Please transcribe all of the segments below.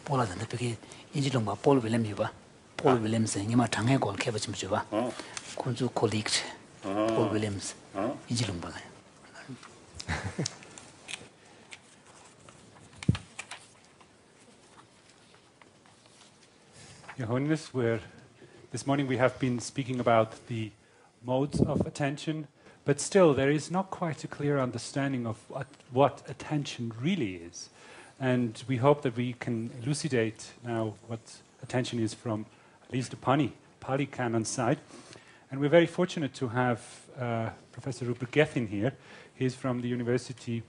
Paula than the Piki Injilumba, Paul William Yuba, Paul Williams, and Yama Tangai called Kevich Mjuba, Kunzu colleague, Paul Williams, Injilumba. Your Holiness, this morning we have been speaking about the modes of attention, but still there is not quite a clear understanding of what attention really is. And we hope that we can elucidate now what attention is from at least the Pali Canon side. And we're very fortunate to have Professor Rupert Gethin here. He's from the University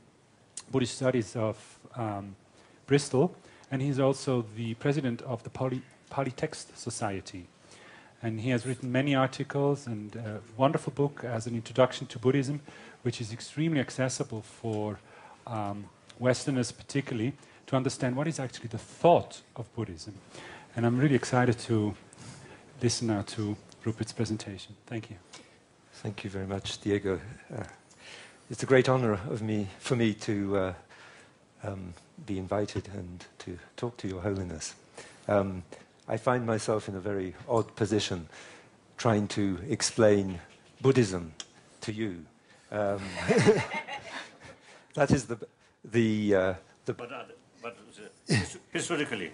Buddhist Studies of Bristol, and he's also the president of the Pali Text Society. And he has written many articles and a wonderful book as an introduction to Buddhism, which is extremely accessible for Westerners particularly, to understand what is actually the thought of Buddhism. And I'm really excited to listen now to Rupert's presentation. Thank you. Thank you very much, Diego. It's a great honor for me to be invited and to talk to Your Holiness. I find myself in a very odd position trying to explain Buddhism to you. That is But historically,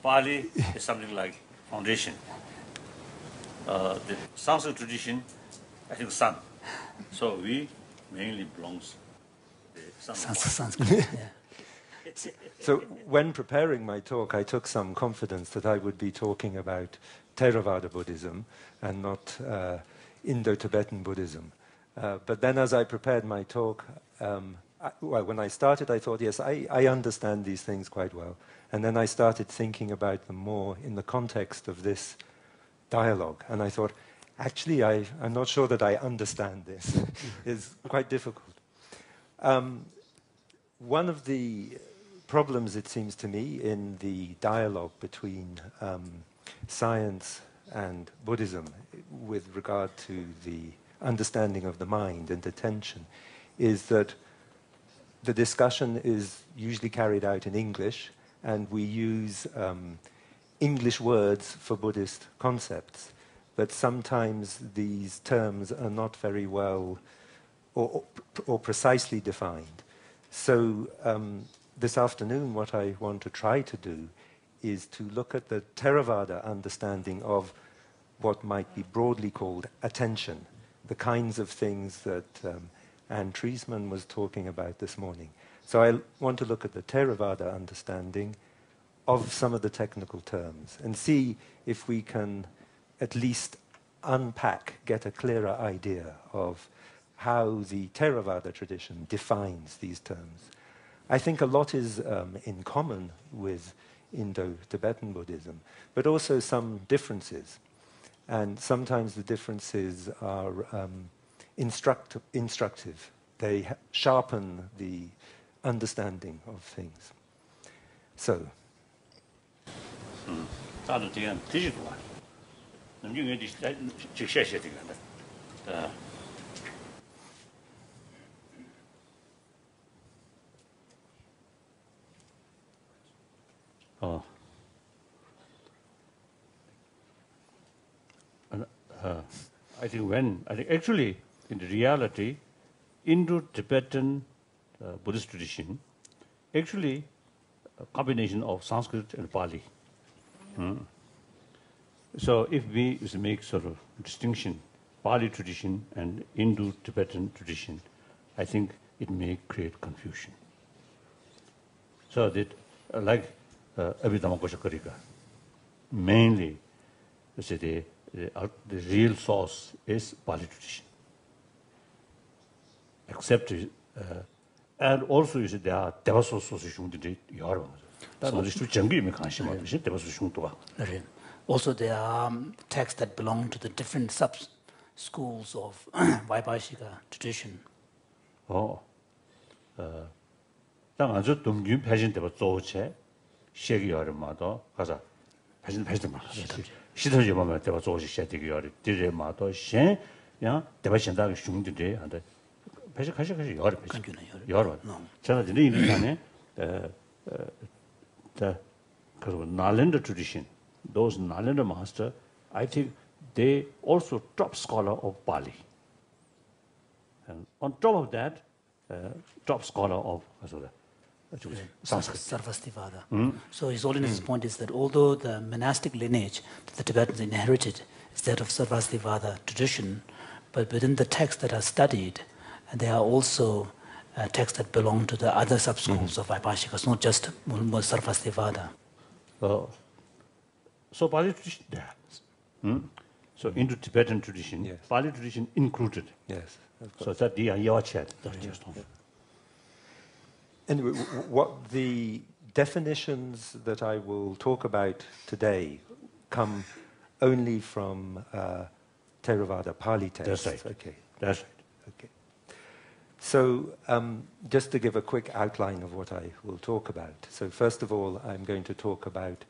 Pali is something like foundation. The Sanskrit tradition, I think, sun. So we mainly belongs to the Sanskrit. So when preparing my talk, I took some confidence that I would be talking about Theravada Buddhism and not Indo-Tibetan Buddhism. But then as I prepared my talk, when I started, I thought, yes, I understand these things quite well. And then I started thinking about them more in the context of this dialogue. And I thought, actually, I'm not sure that I understand this. It's quite difficult. One of the problems, it seems to me, in the dialogue between science and Buddhism with regard to the understanding of the mind and attention is that the discussion is usually carried out in English, and we use English words for Buddhist concepts. But sometimes these terms are not very well or precisely defined. So this afternoon, what I want to try to do is to look at the Theravada understanding of what might be broadly called attention, the kinds of things that Anne Treisman was talking about this morning. So I want to look at the Theravada understanding of some of the technical terms and see if we can at least get a clearer idea of how the Theravada tradition defines these terms. I think a lot is in common with Indo-Tibetan Buddhism, but also some differences. And sometimes the differences are instructive. They sharpen the understanding of things. So. I think actually, in the reality, Indo-Tibetan Buddhist tradition, actually a combination of Sanskrit and Pali. So if we make sort of distinction, Pali tradition and Indo-Tibetan tradition, I think it may create confusion. So that, like Abhidhamma Koshakarika, mainly, the real source is Pali tradition. Except, and also you see there are Devaso Sosishung Did Yorba. That's not just Jangi Mekanshima, Devaso Shung. Also, there are texts that belong to the different sub-schools of Vaibhashika tradition. Oh. 당아주 동균 패진 때부터 조체 시기 여름마다 가자 패진 말 시설 요마마 때부터 조치 시기 여름 뒤에마다 신야 대바신다가 중들이 한데 패진 가시 여름 패진 여름 제가 이제 인간에 다 Nalanda tradition, those Nalanda master, I think they also top scholar of Pali. And on top of that, top scholar of Sanskrit. Sarvastivada. So His Holiness' point is that although the monastic lineage that the Tibetans inherited is that of Sarvastivada tradition, but within the texts that are studied, there are also texts that belong to the other sub-schools of Vaibhashikas, not just Sarvastivada. So Pali tradition, so into Tibetan tradition, Yes. Pali tradition included. Yes. So that the Yawachet. Anyway, what the definitions that I will talk about today come only from Theravada Pali texts. That's right. Okay. That's right. Okay. So just to give a quick outline of what I will talk about. So first of all, I'm going to talk about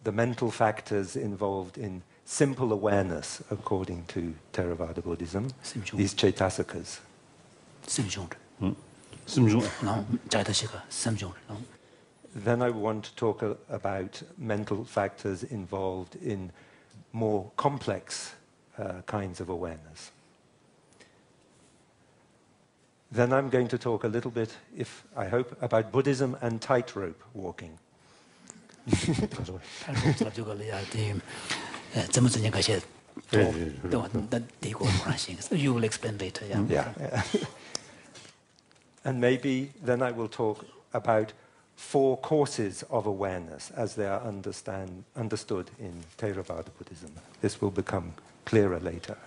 the mental factors involved in simple awareness according to Theravada Buddhism, these Chaitasakas. Then I want to talk about mental factors involved in more complex kinds of awareness. Then I'm going to talk a little bit, I hope, about Buddhism and tightrope walking. You will explain later, yeah. Yeah. And maybe then I will talk about 4 courses of awareness as they are understood in Theravada Buddhism. This will become clearer later.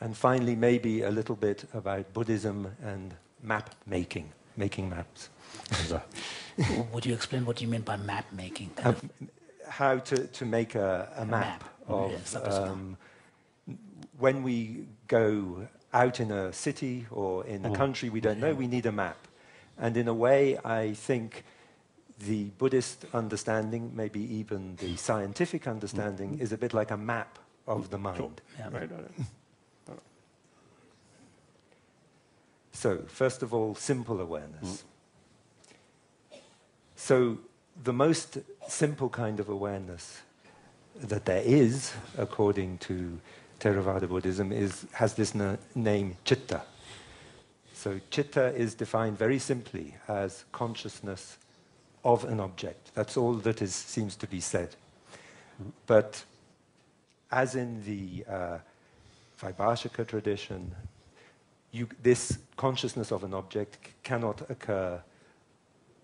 And finally, maybe a little bit about Buddhism and map making maps. Would you explain what you mean by map making? How to make a map of when we go out in a city or in a country we don't know, we need a map. And in a way, I think the Buddhist understanding, maybe even the scientific understanding, is a bit like a map of the mind. Yeah. Right. So, first of all, simple awareness. So, the most simple kind of awareness that there is, according to Theravada Buddhism, has this name citta. So, citta is defined very simply as consciousness of an object. That's all that seems to be said. But as in the Vaibhashika tradition, this consciousness of an object cannot occur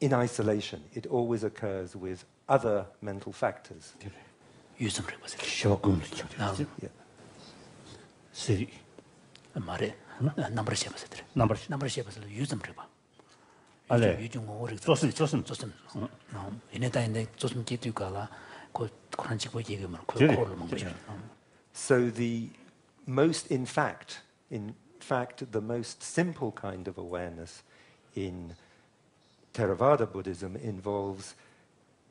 in isolation. It always occurs with other mental factors. Yeah. Siri. So the the most simple kind of awareness in Theravada Buddhism involves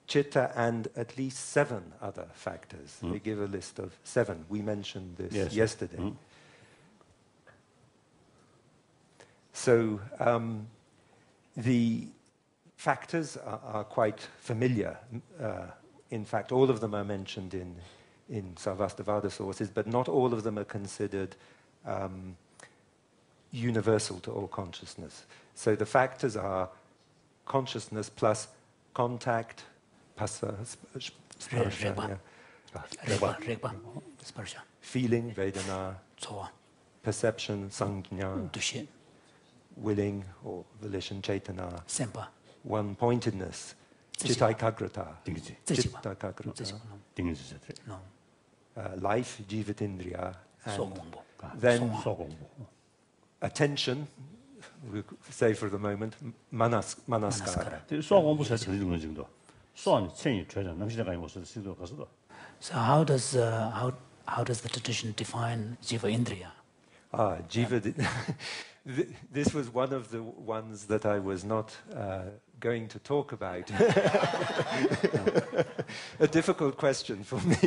citta and at least 7 other factors. They give a list of 7. We mentioned this yesterday. So the factors are quite familiar. In fact, all of them are mentioned in Sarvastivada sources, but not all of them are considered universal to all consciousness. So the factors are consciousness plus contact, pasa, sparsha, feeling, vedana, perception, sangnya, willing or volition, cetana, one-pointedness, chittaikagrata, life, jivatindriya, and then attention, we say for the moment, manaskara. So how does the tradition define jiva indriya? Jiva. This was one of the ones that I was not going to talk about. A difficult question for me.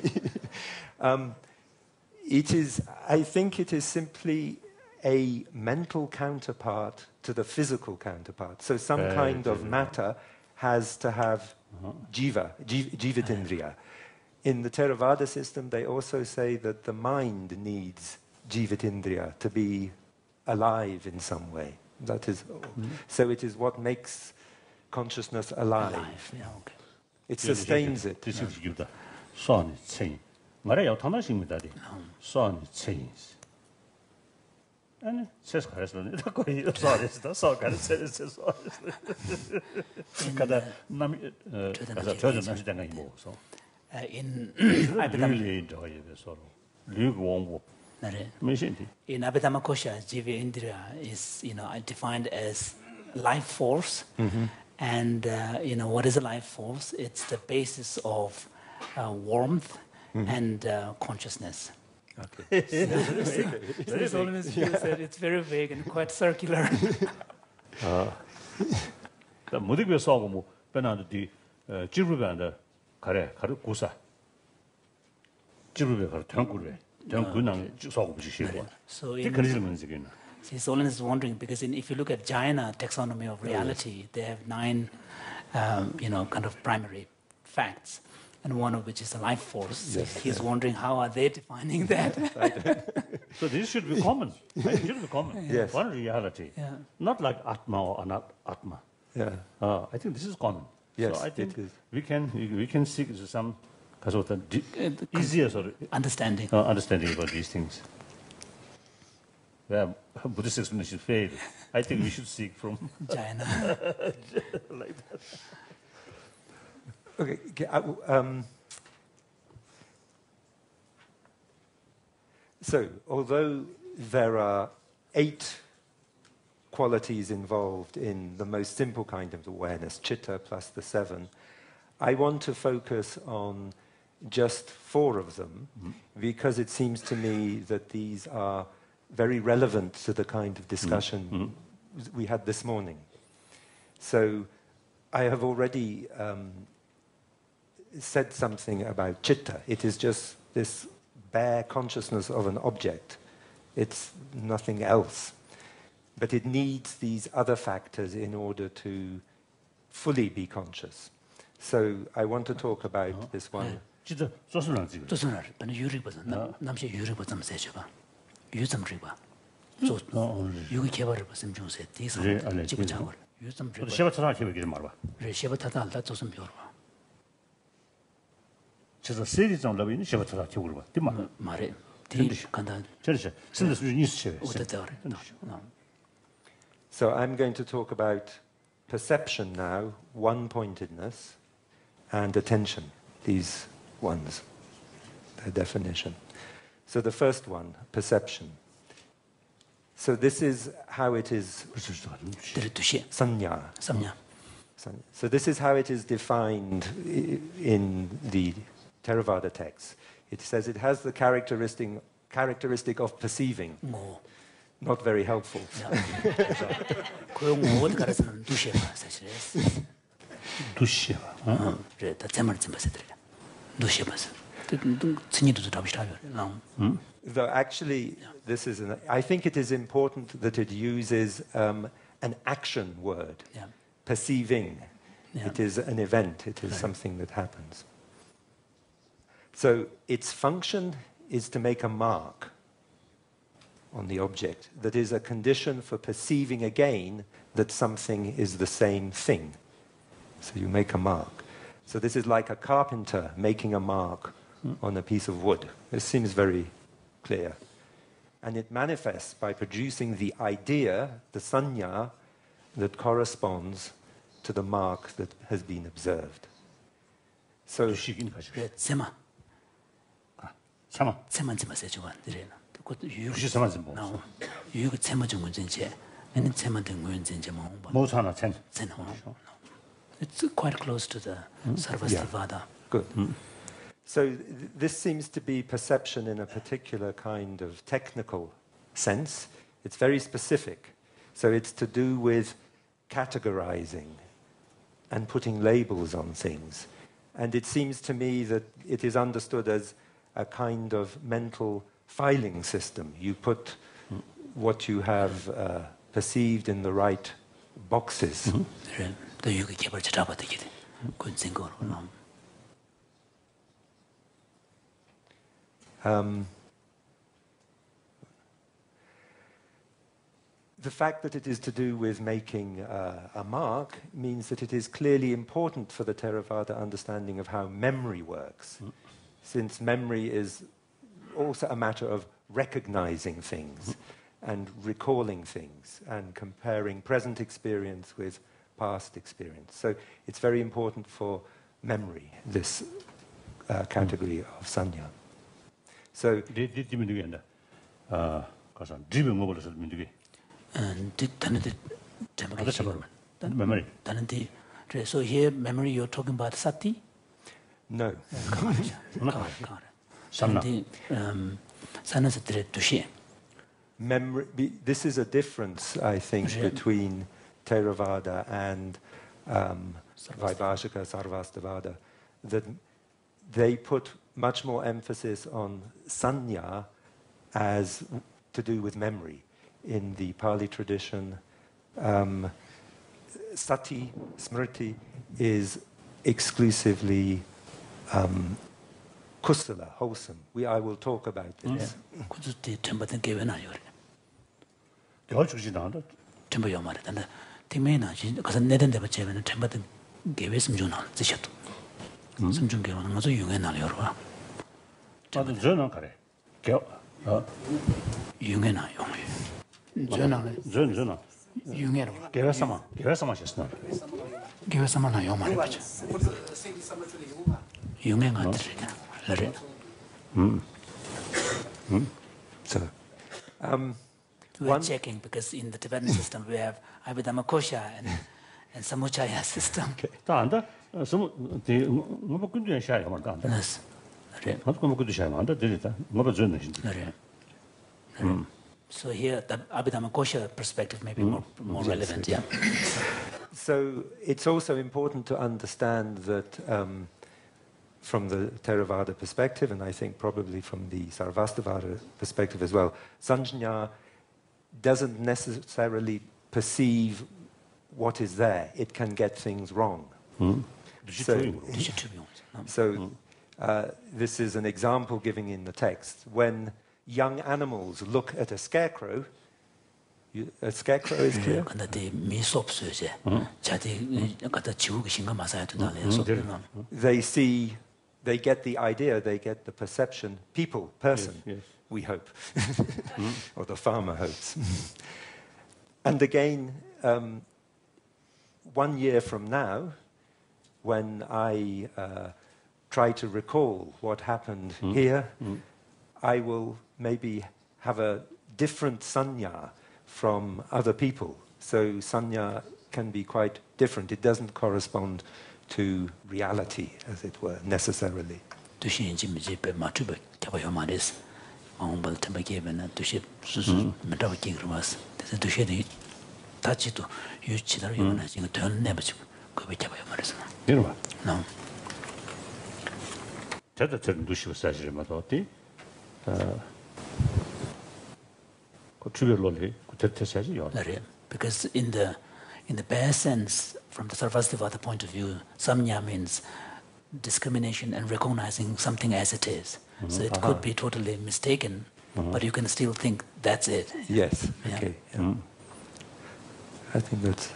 I think it is simply a mental counterpart to the physical counterpart. So some kind of matter has to have jivatindriya. In the Theravada system, they also say that the mind needs jivatindriya to be alive in some way. That is, so it is what makes consciousness alive. Yeah, okay. It sustains it. This is the son change. Maria Tanashimida. Son change. And says Carson, sorry, so In really enjoy the sort of lukewarm. In Abhidhammakosha, Jiva Indriya is, defined as life force. And, what is a life force? It's the basis of warmth and consciousness. Okay. His Holiness said it's very vague and quite circular. The Mudigwe saw mo Benandi Jiruban Kare Kusa Jirube Tankure, Tankunang saw So His Holiness is wondering, because if you look at Jaina taxonomy of reality, they have 9, kind of primary facts, and one of which is the life force. Yes. He's wondering how are they defining that? So this should be common. It should be common. Yes. One reality. Yeah. Not like Atma or not Atma. Yeah. I think this is common. Yes, so I think it is. we can seek some easier sort of understanding about these things. Where Buddhist explanation failed, I think we should seek from Jaina. like that. Okay. So, although there are 8 qualities involved in the most simple kind of awareness, chitta plus the 7, I want to focus on just 4 of them, because it seems to me that these are very relevant to the kind of discussion we had this morning. So I have already said something about chitta. It is just this bare consciousness of an object. It's nothing else. But it needs these other factors in order to fully be conscious. So I want to talk about this one. 진짜 조선을 지금. 조선을 근데 유리보다 남시 유리보다 좀 세죠. 유점 리바. 조 유기 개발을 무슨 중세 뒤서 지금 작업. 유점 리바. 쉐바타라 기억이 좀 말봐. 쉐바타다 알다 조선 배워 봐. 진짜 세리 좀 라비는 쉐바타라 기억을 봐. 네 말. 말해. 뒤 간다. 저리서 신도 수준 있으셔. 어떻다 그래. So I'm going to talk about perception now, one-pointedness, and attention, these ones, their definition. So the first one, perception. So this is how it is sanya. So this is how it is defined in the Theravada text. It says it has the characteristic of perceiving. Not very helpful. Though actually, this is I think it is important that it uses an action word, perceiving. Yeah. It is an event. It is something that happens. So its function is to make a mark on the object that is a condition for perceiving again that something is the same thing. So you make a mark. So this is like a carpenter making a mark on a piece of wood. This seems very clear. And it manifests by producing the idea, the sanya, that corresponds to the mark that has been observed. So it's quite close to the Sarvastivada. Yeah. Good. So this seems to be perception in a particular kind of technical sense. It's very specific. So it's to do with categorizing and putting labels on things. And it seems to me that it is understood as a kind of mental filing system. You put what you have perceived in the right boxes. 또 여기 개발 잡아들게 돼. 그건 생각으로. The fact that it is to do with making a mark means that it is clearly important for the Theravada understanding of how memory works, since memory is also a matter of recognizing things and recalling things and comparing present experience with past experience. So it's very important for memory, this category of sanya. So memory. So here, memory, you're talking about sati? No. Memory. This is a difference, I think, between Theravada and Vaibhashika, Sarvastivada, that they put much more emphasis on sanya as to do with memory. In the Pali tradition, sati, smriti, is exclusively kusala, wholesome. I will talk about this. So, we're checking because in the Tibetan system we have Abhidhammakosha and Samuchaya system. So here, the Abhidhammakosha perspective may be more relevant. Yeah. So it's also important to understand that from the Theravada perspective, and I think probably from the Sarvastivada perspective as well, sanjñā doesn't necessarily perceive what is there. It can get things wrong. So this is an example given in the text. When young animals look at a scarecrow is clear? They get the idea, they get the perception, person, yes. We hope, or the farmer hopes. And again, 1 year from now, when I try to recall what happened here, I will maybe have a different sanya from other people. So sanya can be quite different. It doesn't correspond to reality, as it were, necessarily. Because in the bare sense, from the Sarvastivada point of view, samnya means discrimination and recognizing something as it is. So it could be totally mistaken, but you can still think that's it. Yes, okay. Yeah. I think that's...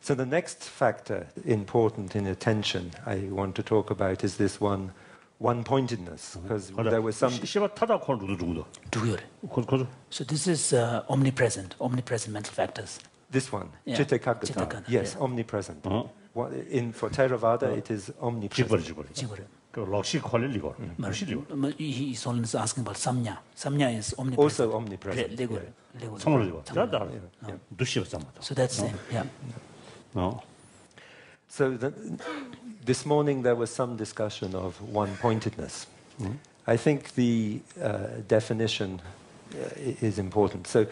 So the next factor important in attention I want to talk about is this one-pointedness, because there was some... So this is omnipresent mental factors. This one, Chitta Kaggata. Yes, omnipresent. For Theravada, it is omnipresent. He's only asking about samnya. Samnya is omnipresent. Also omnipresent. So that's the same, yeah. So this morning there was some discussion of one-pointedness. I think the definition is important. So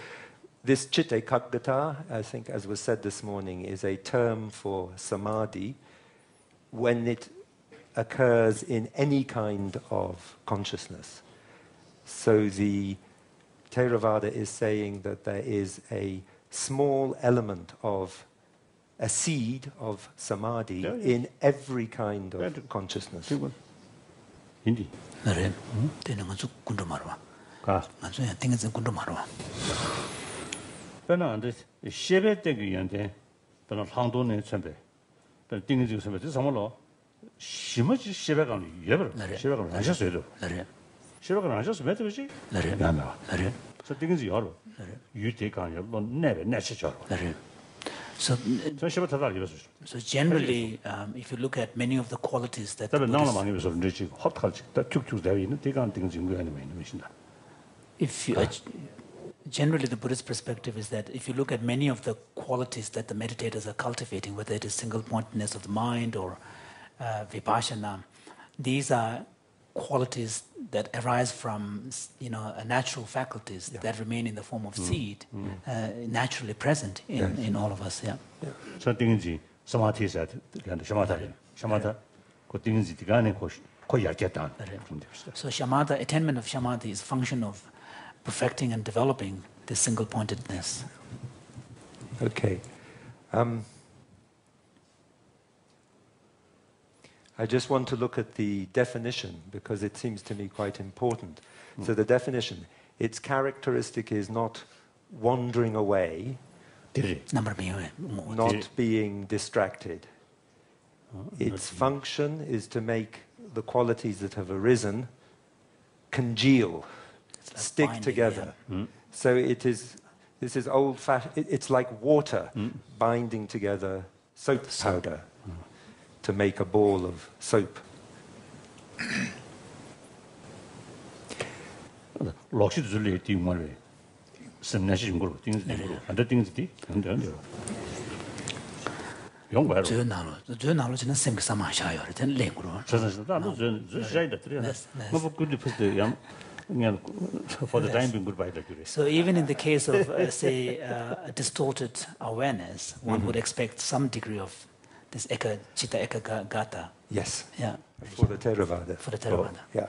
this chitta kaggata, I think, as was said this morning, is a term for samadhi when it occurs in any kind of consciousness. So the Theravada is saying that there is a small element of a seed of samadhi in every kind of consciousness. Hindi. 그래. 되는 건 군도 말아. 가. 나중에 땡겨서 군도 말아. 그러나 안데 셰베 때기 연데 그러나 상도네 선배. 그 띵지 선배 저 정말로 심어지 셰베가 예버. 셰베가 안 하셨어요. 그래. 셰베가 안 하셨으면 되지? 그래. 나나. 그래. 저 띵지 열어. 유대가 열로 내배 내셔. 그래. So generally, if you look at many of the qualities that generally the Buddhist perspective is that if you look at many of the qualities that the meditators are cultivating, whether it is single-pointedness of the mind or vipassana, these are qualities that arise from natural faculties that remain in the form of seed, naturally present in all of us. So 띵지 사마티 사트 샤마타 그 띵지 디가네 거 약했다. So shamatha, attainment of shamatha is a function of perfecting and developing this single-pointedness. Okay. I just want to look at the definition because it seems to me quite important. So the definition, its characteristic is not wandering away, not being distracted. Its function is to make the qualities that have arisen congeal, stick together. So this is old-fashioned, it's like water binding together soap powder to make a ball of soap. So even in the case of, say, a distorted awareness, one would expect some degree of this chitta eka gata. Yes. Yeah. For the Theravada. For the Theravada. Yeah.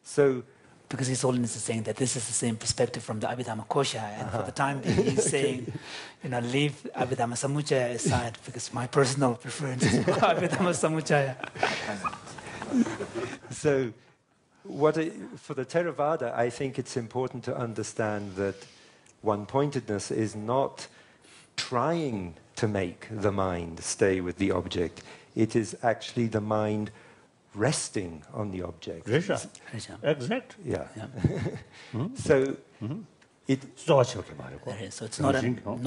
So, because His Holiness is saying that this is the same perspective from the Abhidhamma Kosha, and for the time being he's saying, leave Abhidhamma Samuccaya aside because my personal preference is for Abhidhamma Samuccaya. So, for the Theravada, I think it's important to understand that one-pointedness is not trying to make the mind stay with the object. It is actually the mind resting on the object. Exact. Yeah. So it's not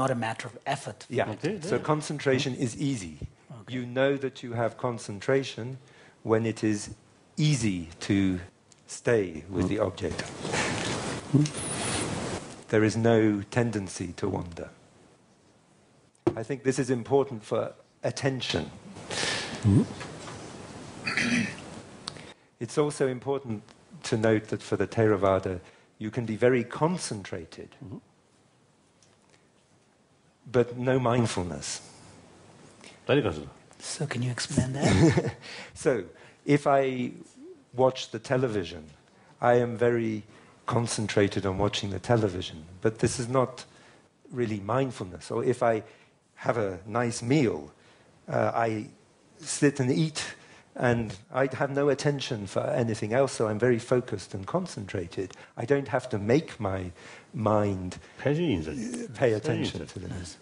a matter of effort. Yeah. So concentration is easy. Okay. You know that you have concentration when it is easy to stay with the object. There is no tendency to wander. I think this is important for attention. It's also important to note that for the Theravada, you can be very concentrated, but no mindfulness. So can you explain that? So, if I watch the television, I am very concentrated on watching the television, but this is not really mindfulness. Or if I have a nice meal, I sit and eat, and I have no attention for anything else, so I'm very focused and concentrated. I don't have to make my mind pay attention to this.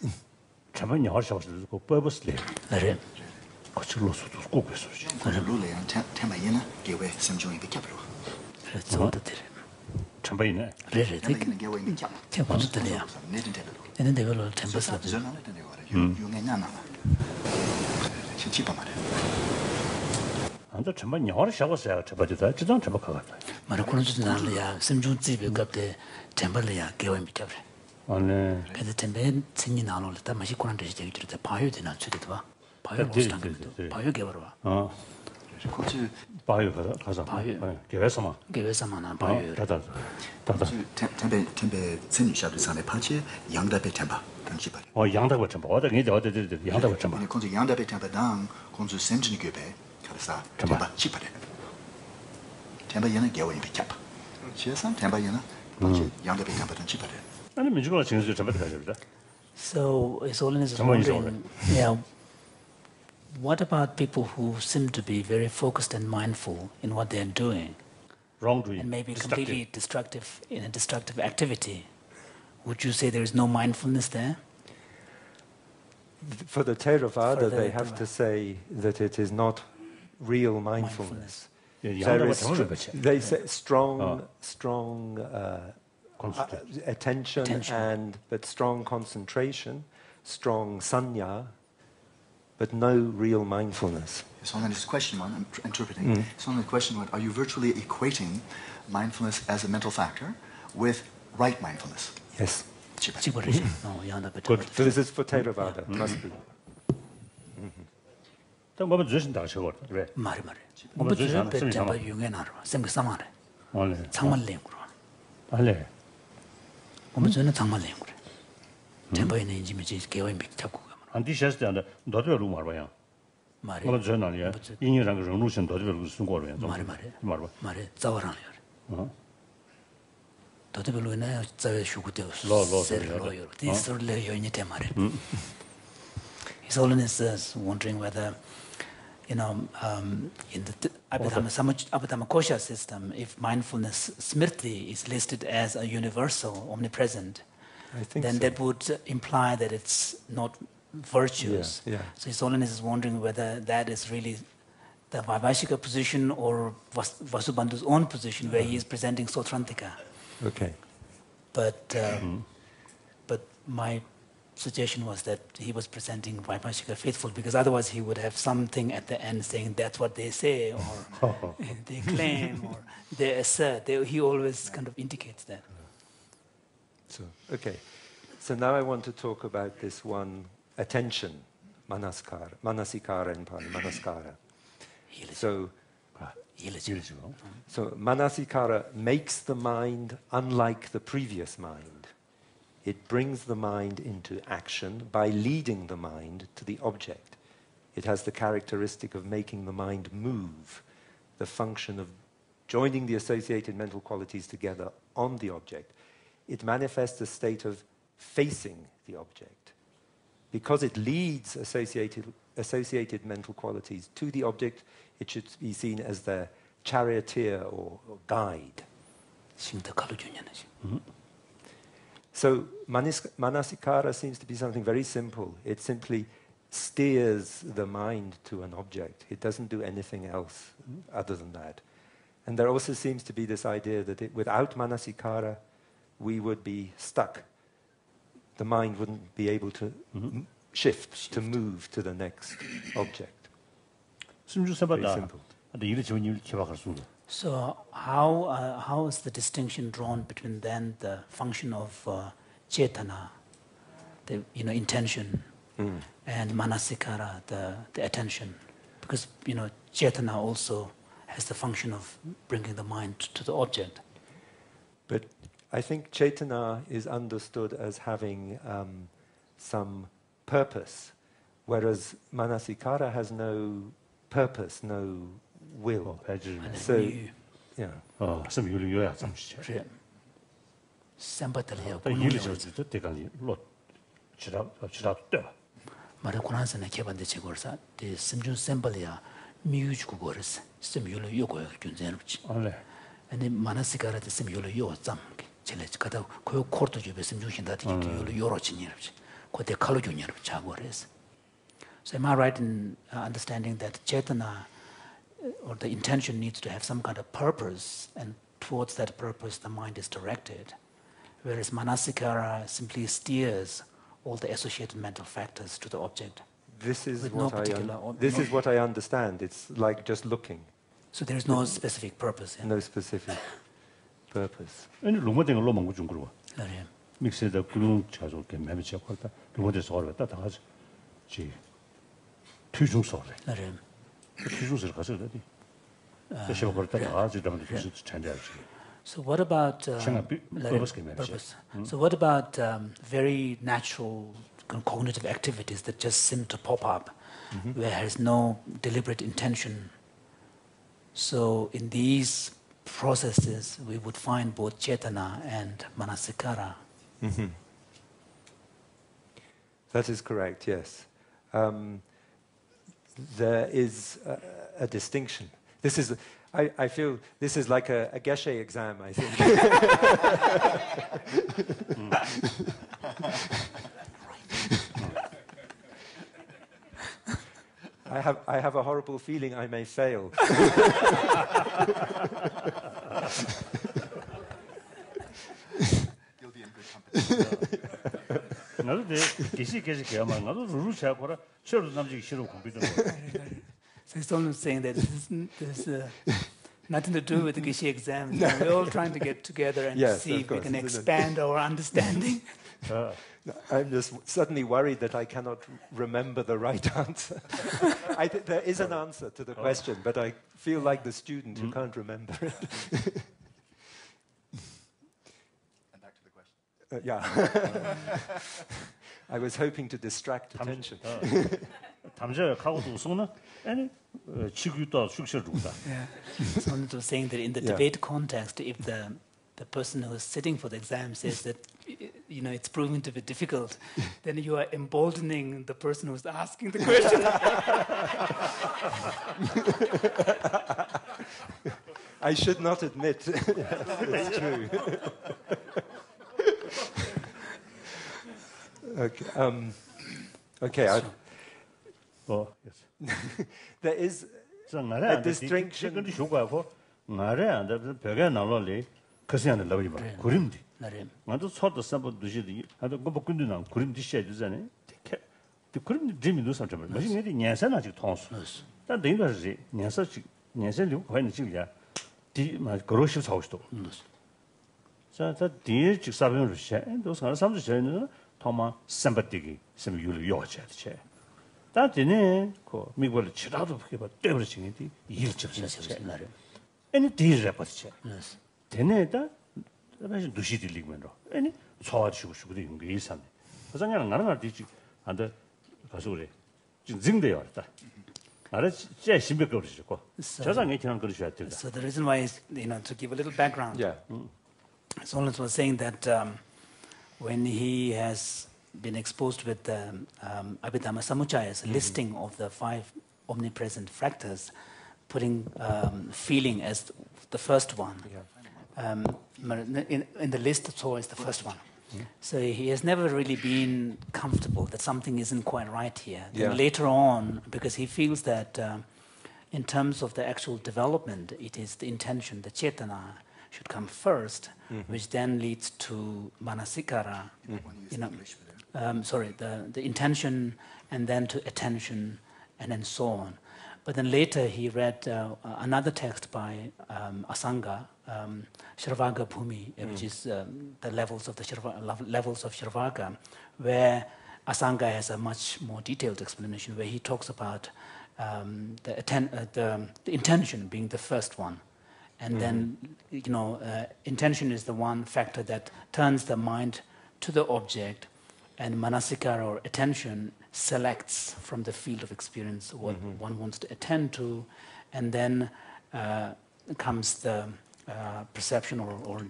안도 정말 영어를 샤고서야 저버지다 지정 저버 가갔다. 말아 그런 줄 알아야 심중 집에 갑때 템벌이야 개원 비켜버려. 아네. 근데 템베 신이 나올다 맛이 그런 데지 되게 들다 봐요 되나 저기도 봐. 봐요 못한데. 봐요 개버려 봐. 거기 봐요 가서. 봐요. 개회서만 봐요. 다다. 템베 신이 샤도 산에 파치 양다베 템바. 양다베 템바. 어디 양다베 템바. 근데 양다베 템바당 공주 센진이 교배. 템바 치파래. 템바 얘는 개원이 비켜봐. 지선 템바 얘는 양다 배 템바 던지 바래. 아니 민주가 진짜 잡아야 되겠다. So His Holiness is Someone is wondering, yeah, what about people who seem to be very focused and mindful in what they're doing, wrongdoing. and maybe destructive. completely destructive in a destructive activity? Would you say there is no mindfulness there? For the Theravada, For the they have to say that it is not real mindfulness. Yeah, There 양다가 is 잘못을 그치. they say strong Concentration. attention, but strong concentration, strong sanya, but no real mindfulness. So on this question one, I'm interpreting. So on the question one, are you virtually equating mindfulness as a mental factor with right mindfulness? Yes. 지버리지. 양다 배 Good. So this is for Theravada. Must be. 또 뭐면 주신다 저거. 왜? 말이. 뭐 뭐 주신 배 셈이 템바 삼아. 유행하러. 셈그 사마래. 원래. 장말랭으로. 할래. 뭐 저는 장말랭으로. 템바에 있는 인지미지 개와인 빅 잡고 가면 안디셔스 안데 너도 루 말봐요. 말이. 뭐 저는 아니야. 인연랑 그 정루신 너도 루 쓴 거로요. 말봐. 말이 자와라요. 어. 너도 별로네. 자외 슈고되어. 로. 디스르레 요인이 돼 말이. His Holiness is wondering whether, in the Abhidhamma Kosha system, if mindfulness, smriti, is listed as a universal, omnipresent, I think then so. that would imply that it's not virtuous. Yeah. So His Holiness is wondering whether that is really the Vaibhashika position or Vasubandhu's own position, where he is presenting Sotrantika. Okay. But my suggestion was that he was presenting Vaibhashika faithful, because otherwise he would have something at the end saying that's what they say, or they claim, or they assert. He always kind of indicates that. So, okay. So now I want to talk about this one attention, manasikara in Pali, manaskara. So manasikara makes the mind unlike the previous mind. It brings the mind into action by leading the mind to the object. It has the characteristic of making the mind move, the function of joining the associated mental qualities together on the object. It manifests a state of facing the object. Because it leads associated mental qualities to the object, it should be seen as the charioteer or guide. So manasikara seems to be something very simple. It simply steers the mind to an object. It doesn't do anything else other than that. And there also seems to be this idea that without manasikara, we would be stuck. The mind wouldn't be able to shift, to move to the next object. Very simple. So how is the distinction drawn between then the function of cetana, the intention, and manasikara, the attention? Because cetana also has the function of bringing the mind to the object. But I think cetana is understood as having some purpose, whereas manasikara has no purpose, no will. So, yeah. And manasikara the sim yolo yo zam chele kada koyo korto jube sim jushin that yolo yoro chinyerbi ko de kalo junyeru chagores. So am I right in understanding that cetana or the intention needs to have some kind of purpose, and towards that purpose the mind is directed, whereas manasikara simply steers all the associated mental factors to the object? This is with what is what I understand. It's like just looking. So there is no specific purpose. Yeah? No specific purpose. So what about purpose? So what about very natural cognitive activities that just seem to pop up, where there is no deliberate intention? So in these processes, we would find both cetana and manasikara. That is correct, yes. There is a distinction. This is, I feel this is like a Geshe exam, I think. I have a horrible feeling I may fail. You'll be in good company. 나도 계시 개만 나도 루루 잡고라 저도 남지 싫어 공부도. So he's almost saying that this nothing to do with the Gishi exams. We're all trying to get together and Yes, see of if we course. can expand our understanding. I'm just suddenly worried that I cannot remember the right answer. There is an answer to the question, but I feel like the student who can't remember it. And back to the question. Yeah. I was hoping to distract attention. 담자 가고도 손은 아니 지구도 숙실 죽다. Yeah. So I was saying that in the Yeah. debate context, if the person who is sitting for the exam says that it's proving to be difficult, then you are emboldening the person who's asking the question. I should not admit it's true. Okay. Yes. There is a distinction. 근데 쇼가고 나래 안다 벽에 나올래 그시안을 나버리 봐. 그림디. 나도 서도 삼번 두시디. 나도 뭐 근데 난 그림디 시해 주잖아요. 그 그림 재미도 삼점. 무슨 얘기 녀선 아직 통수. 다 내가지 녀선이 과연 지금이야. 디마 그로시 사고 싶어. 자, 뒤에 직사변으로 시해. 또 사람 삼도 저는 토마 샘바티기 샘유를 요치하지. 다들네 그 미국을 치라도 그게 봐 때버리지니 일적인 날. 아니 뒤에 버리지. 되네다. 사실 두시 들리면로. 아니 소화시고 싶고 이런 게 일산네. 그냥 나는 날 뒤지 안돼 가서 그래. 지금 증대요 왔다. 나를 진짜 신비가 그러시고. 저장에 그냥 그러셔야 된다. So the reason why is, to give a little background. Yeah. Solon was saying that when he has been exposed with the Abhidhamma Samuchaya's listing of the 5 omnipresent factors, putting feeling as the first one. In the list, so is the first one. So he has never really been comfortable that something isn't quite right here. Then later on, because he feels that in terms of the actual development, it is the intention, the cetana, should come first, which then leads to manasikara. The intention, and then to attention, and then so on. But then later he read another text by Asanga, Shravaka Bhumi, which is the levels of Shravaka, where Asanga has a much more detailed explanation, where he talks about the intention being the first one. And then, intention is the one factor that turns the mind to the object, and manasikara, or attention, selects from the field of experience what one wants to attend to, and then comes the perception or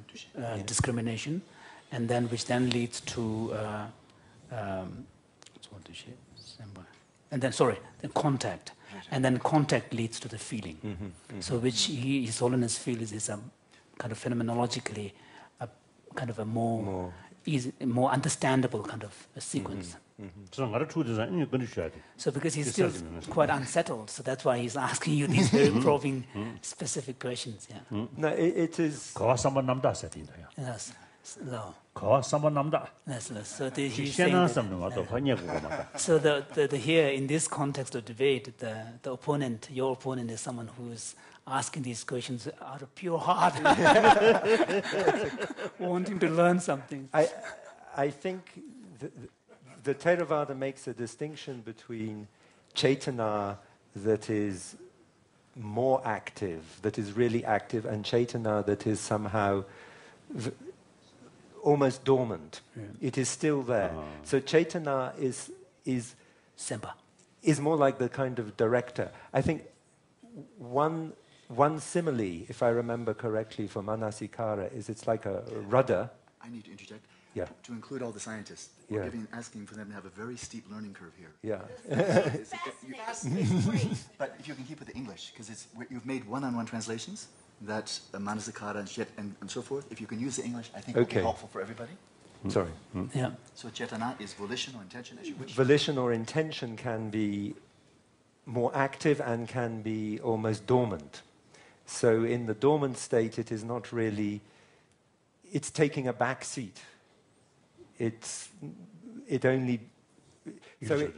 discrimination, and then which then leads to the contact. And then contact leads to the feeling. So which His Holiness feels is a kind of phenomenologically a kind of a more easy, more understandable kind of a sequence. So because he's still quite unsettled, so that's why he's asking you these very probing, specific questions. Yeah. No, it is. Yes. No. Yes. So he's saying that, so the here in this context of debate, the opponent, your opponent, is someone who's asking these questions out of pure heart, wanting to learn something. I think the Theravada makes a distinction between Chaitana that is more active, that is really active, and Chaitana that is somehow almost dormant. It is still there. So Chaitana is Sempa. Is more like the kind of director. I think one one simile, if I remember correctly, for manasikara is it's like a rudder. I need to interject. Yeah. To include all the scientists, we're asking for them to have a very steep learning curve here. Yeah. But if you can keep with the English, because you've made one-on-one translations, that's Manasikara and Chet and so forth. If you can use the English, I think it will be helpful for everybody. Sorry. Yeah. So Chetana is volition or intention, as you wish. Volition or intention can be more active and can be almost dormant. So in the dormant state, it is not really, it's taking a back seat. It only, so it,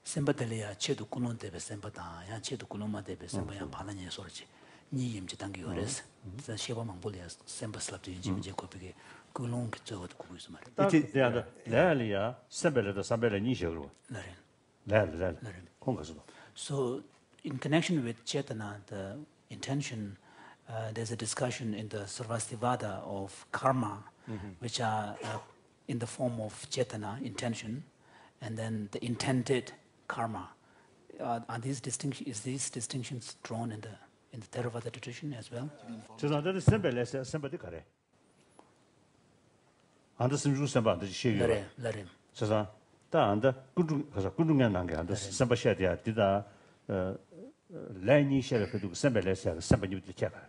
sembatele chedu kunun debe sembata ya chedu kunuma debe semba ya palanye sorji ni yimji tangi ores sa sheba mangbolia semba slapti yimji ko pige kunun kcho ko kuis mare it is the lalia sembele the sembele ni shegro la kongaso. So in connection with chetana, the intention, there's a discussion in the Sarvastivada of karma, which are in the form of chetana, intention, and then the intended karma. Are these distinctions drawn in the Theravada tradition as well? So that is sembele sembade kare. And the simju semba the shegro. Larim. So da and kudunga nange and semba shadia dida laini shere kedu sembele semba ni de cheka.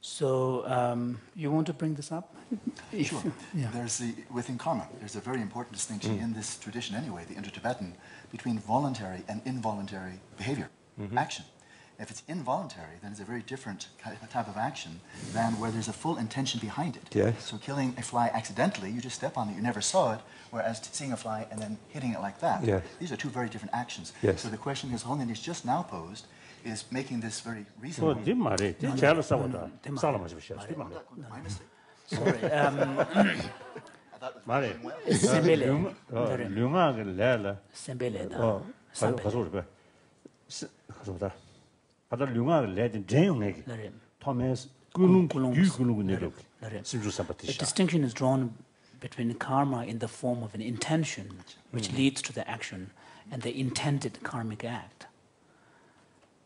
So you want to bring this up? Sure. There's within karma, there's a very important distinction in this tradition anyway, the Indo-Tibetan, between voluntary and involuntary behavior, action. If it's involuntary, then it's a very different type of action than where there's a full intention behind it. Yes. So killing a fly accidentally, you just step on it, you never saw it, whereas seeing a fly and then hitting it like that, these are two very different actions. Yes. So the question His Holiness just now posed is making this very reasonable. So dimare di chalo sawada salama jibsha. My mistake. Sorry. Mare. Sembele. Lunga lela. Sembele da. Oh, 가서 봐. 가서다. 바다 lunga 레진 제용에게. 토메스 굴룽 내려. 심주 The 삼바티샤. distinction is drawn between karma in the form of an intention, which leads to the action, and the intended karmic act.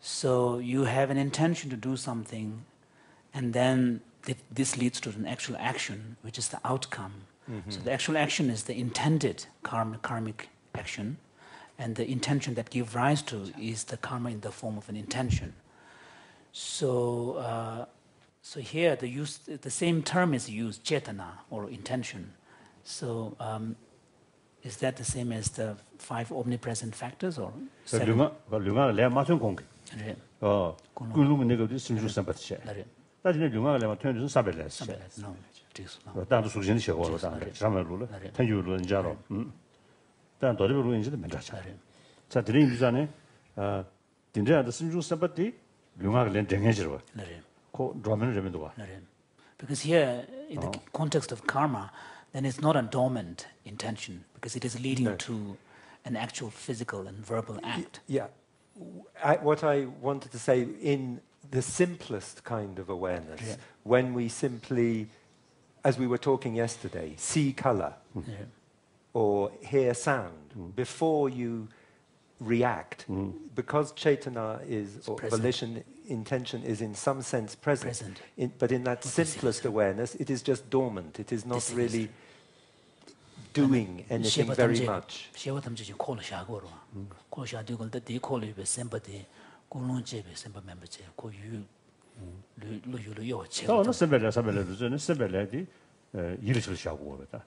So you have an intention to do something, and then this leads to an actual action, which is the outcome. So the actual action is the intended karmic action, and the intention that gives rise to is the karma in the form of an intention. So, so here the same term is used, chetana or intention. So is that the same as the 5 omnipresent factors or 7? lunga le matun 공기. 굴룽 내가 심주 삼바티샤. 나중에 lunga le matun 사벨레스. No, it is no. 다도 수진이 쉬고 다는데 잠을로 텐유로 인자로. 단 도리로 인지도 맨다자. 자, 드린 비자네 딘자도 심주 삼바티 lunga le 댕해지로. 코 드라면 레면도 와. Because here, in the context of karma, then it's not a dormant intention, because it is leading to an actual physical and verbal act. Yeah. What I wanted to say, in the simplest kind of awareness, when we simply, as we were talking yesterday, see color or hear sound, before you react, because Chaitana is, or volition, intention is in some sense present. But in that simplest awareness, it is just dormant. It is not really doing anything very much. 또 선배들이 선배들이 일을 시작하고 그러다.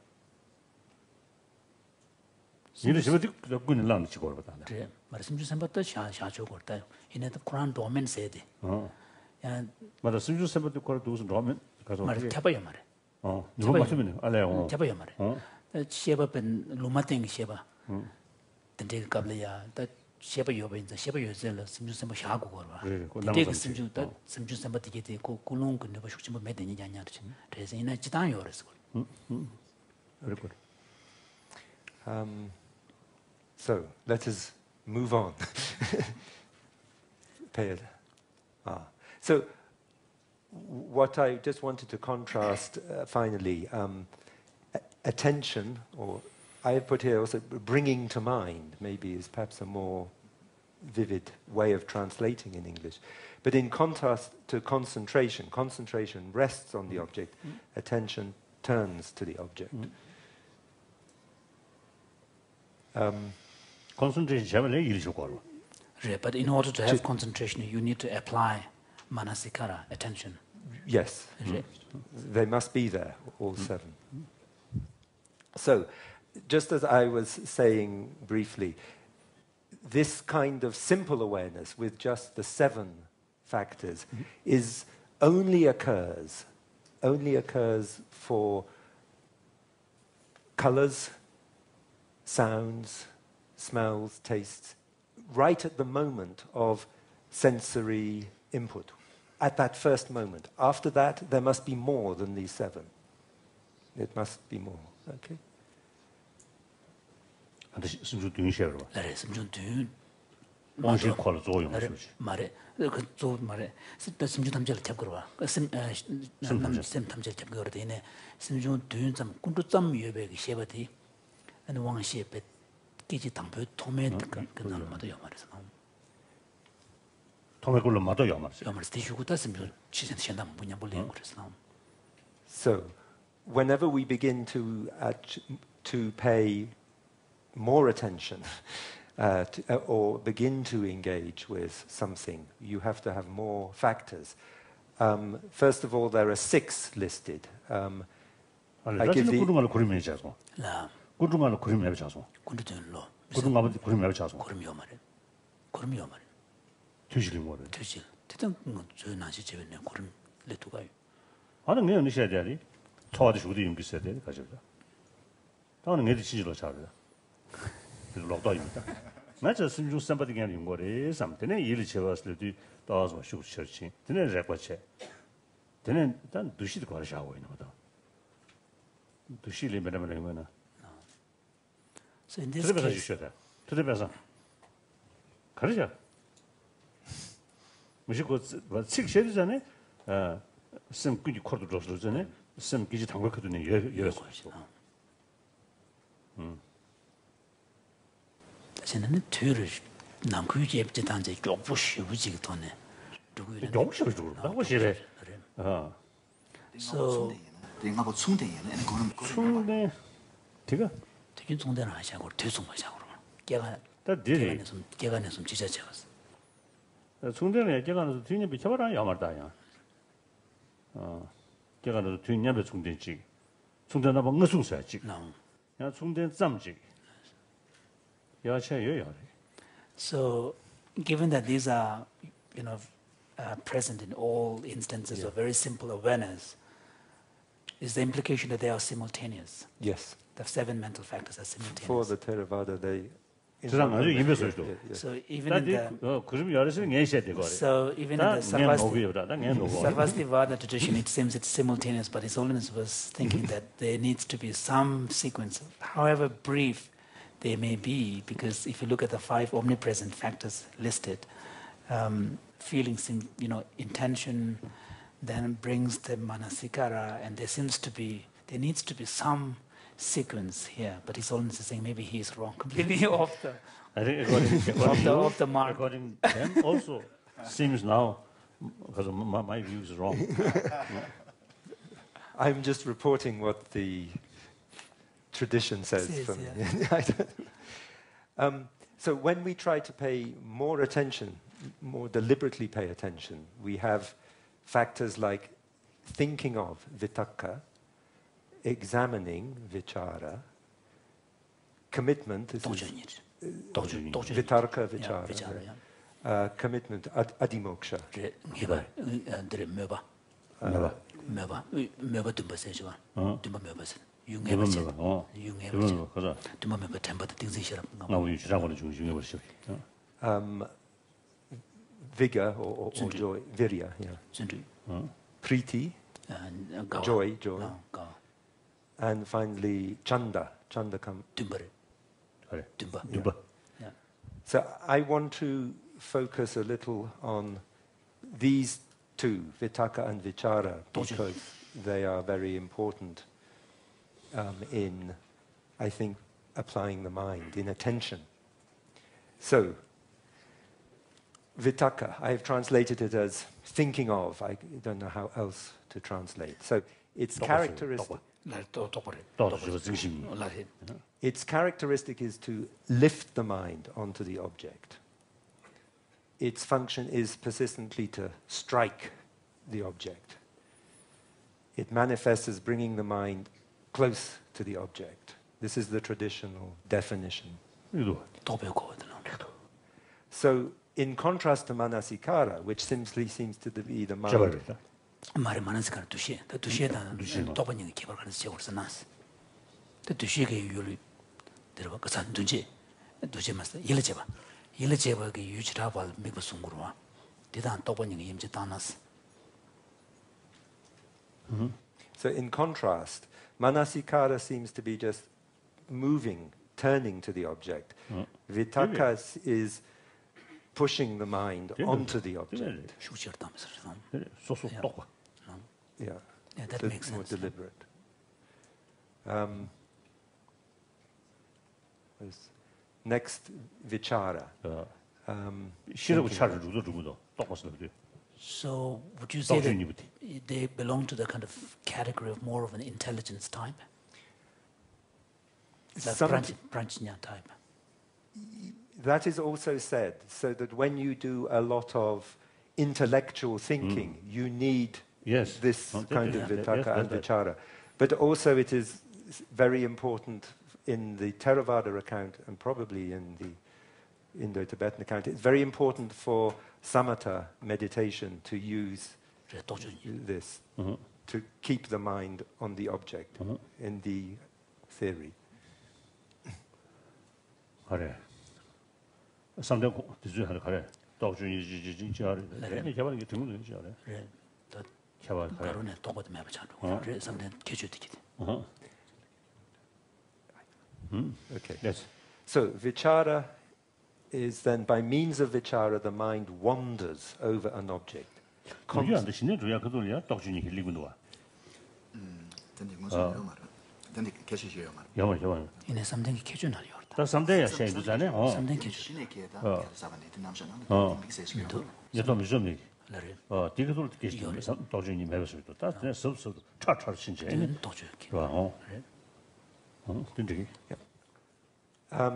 일을 시작도 그는 랑 치고 그러다. 그래. 말씀 주신 것도 샤샤죠 거다. 이네도 쿠란 도면 세대. 야, 맞아. 심주 선배도 그걸 두서 도면 가서 말 잡아야 말해. 누가 맞으면 알아요. 잡아야 말해. 셰바ben 루마땡 셰바. 근데 갑래야 다 셰바 요벤자 셰바 요zel 심주 선배 샤고 거라. 근데 심주 다 심주 선배 되게 되고 굴롱 근데 뭐 숙지 뭐 매대니 냐냐지. 그래서 이나 지단 요랬어. 그렇고. So let us move on. So what I just wanted to contrast finally, attention, or I have put here also bringing to mind, maybe is perhaps a more vivid way of translating in English. But in contrast to concentration, concentration rests on the object, attention turns to the object. Concentration But in order to have concentration, you need to apply manasikara, attention. Yes, they must be there, all seven. So, just as I was saying briefly, this kind of simple awareness with just the seven factors only occurs for colors, sounds, smells, tastes, right at the moment of sensory input, at that first moment. After that, there must be more than these seven. It must be more, okay? 말해. 그 말해. 심주 탐지를 잡거라. 심 탐지를 잡거라 되네. 심주 둔점 군두점 예배기 셰바디. 아니 왕시에 끼지 당부 토멘 그 나름마다 요 말에서 나옴. 토메골로 마도 요 말이죠. 요 말에서 대주고다 심주 지선 현담 분야 볼래 그래서 나옴. So, whenever we begin to pay more attention or begin to engage with something, you have to have more factors. First of all, there are 6 listed. I give the... 맞아 심중 somebody can 거래 삼때는 일을 제가었을 때 따서 쇼처치 되는 레코체 되는 단 두시도 거셔하고 있는 거다 두시를 매매는 거나 So in this case 들어봐서 가르자 무시고 책 쉐도 전에 심 꾸지 코드 들어서 전에 심 기지 당각해도 예였어 저는 틀을 남구지 입지 단지 쪽부시 부지기 돈에 누구를 하고 싶어 so 내가 충대에는 그거는 충대 제가 되게 충대는 하시고 대충하시고 걔가 다 되네 걔가 내서 지자체였어 충대는 걔가 뒤에 비켜봐라 야말다야 걔가 뒤에 충대지 충대나 뭐 응수서야지 야 충대 잠지 So, given that these are, present in all instances of very simple awareness, is the implication that they are simultaneous? Yes. The 7 mental factors are simultaneous. For the Theravada, they... So even in the Sarvastivada tradition, it seems it's simultaneous, but His Holiness was thinking that there needs to be some sequence, however brief they may be, because if you look at the 5 omnipresent factors listed, feelings, intention, then brings the manasikara, and there needs to be some sequence here. But His Holiness is saying maybe he is wrong, completely off the. I think off the mark. According to them, also seems now because my view is wrong. I'm just reporting what the tradition says. So when we try to pay more attention, more deliberately pay attention, we have factors like thinking of vitakka, examining vichara, commitment, vitarka vichara, commitment, adimoksha. Vigor or joy, virya, priti, joy, and finally chanda comes. So I want to focus a little on these 2, vitakka and vichara, because they are very important in, I think, applying the mind, in attention. So, Vitakka, I have translated it as thinking of. I don't know how else to translate. So its characteristic. Its characteristic is to lift the mind onto the object. Its function is persistently to strike the object. It manifests as bringing the mind close to the object. This is the traditional definition. So, in contrast to manasikara, which simply seems to be the mind. 말에 만나스카라 두시에다 도번이 개발하는 지역으로서 나스. 두시에게 유리 들어봐 그 산둔지 두시마스 일제바게 유지라발 미고 송구로와 대단 도번이 임지 다나스. So in contrast, manasikara seems to be just moving, turning to the object. Vitakka is pushing the mind onto the object. Yeah, that so makes more sense. deliberate. Next, vichara. So would you say that they belong to the kind of category of more of an intelligence type? Like Pranchanya type? That is also said, so that when you do a lot of intellectual thinking, you need this kind of vitakka and vichara. But also it is very important in the Theravada account and probably in the Indo-Tibetan account. It's very important for samatha meditation to use this to keep the mind on the object in the theory. Okay. Yes. So vichara is then, by means of vichara, the mind wanders over an object.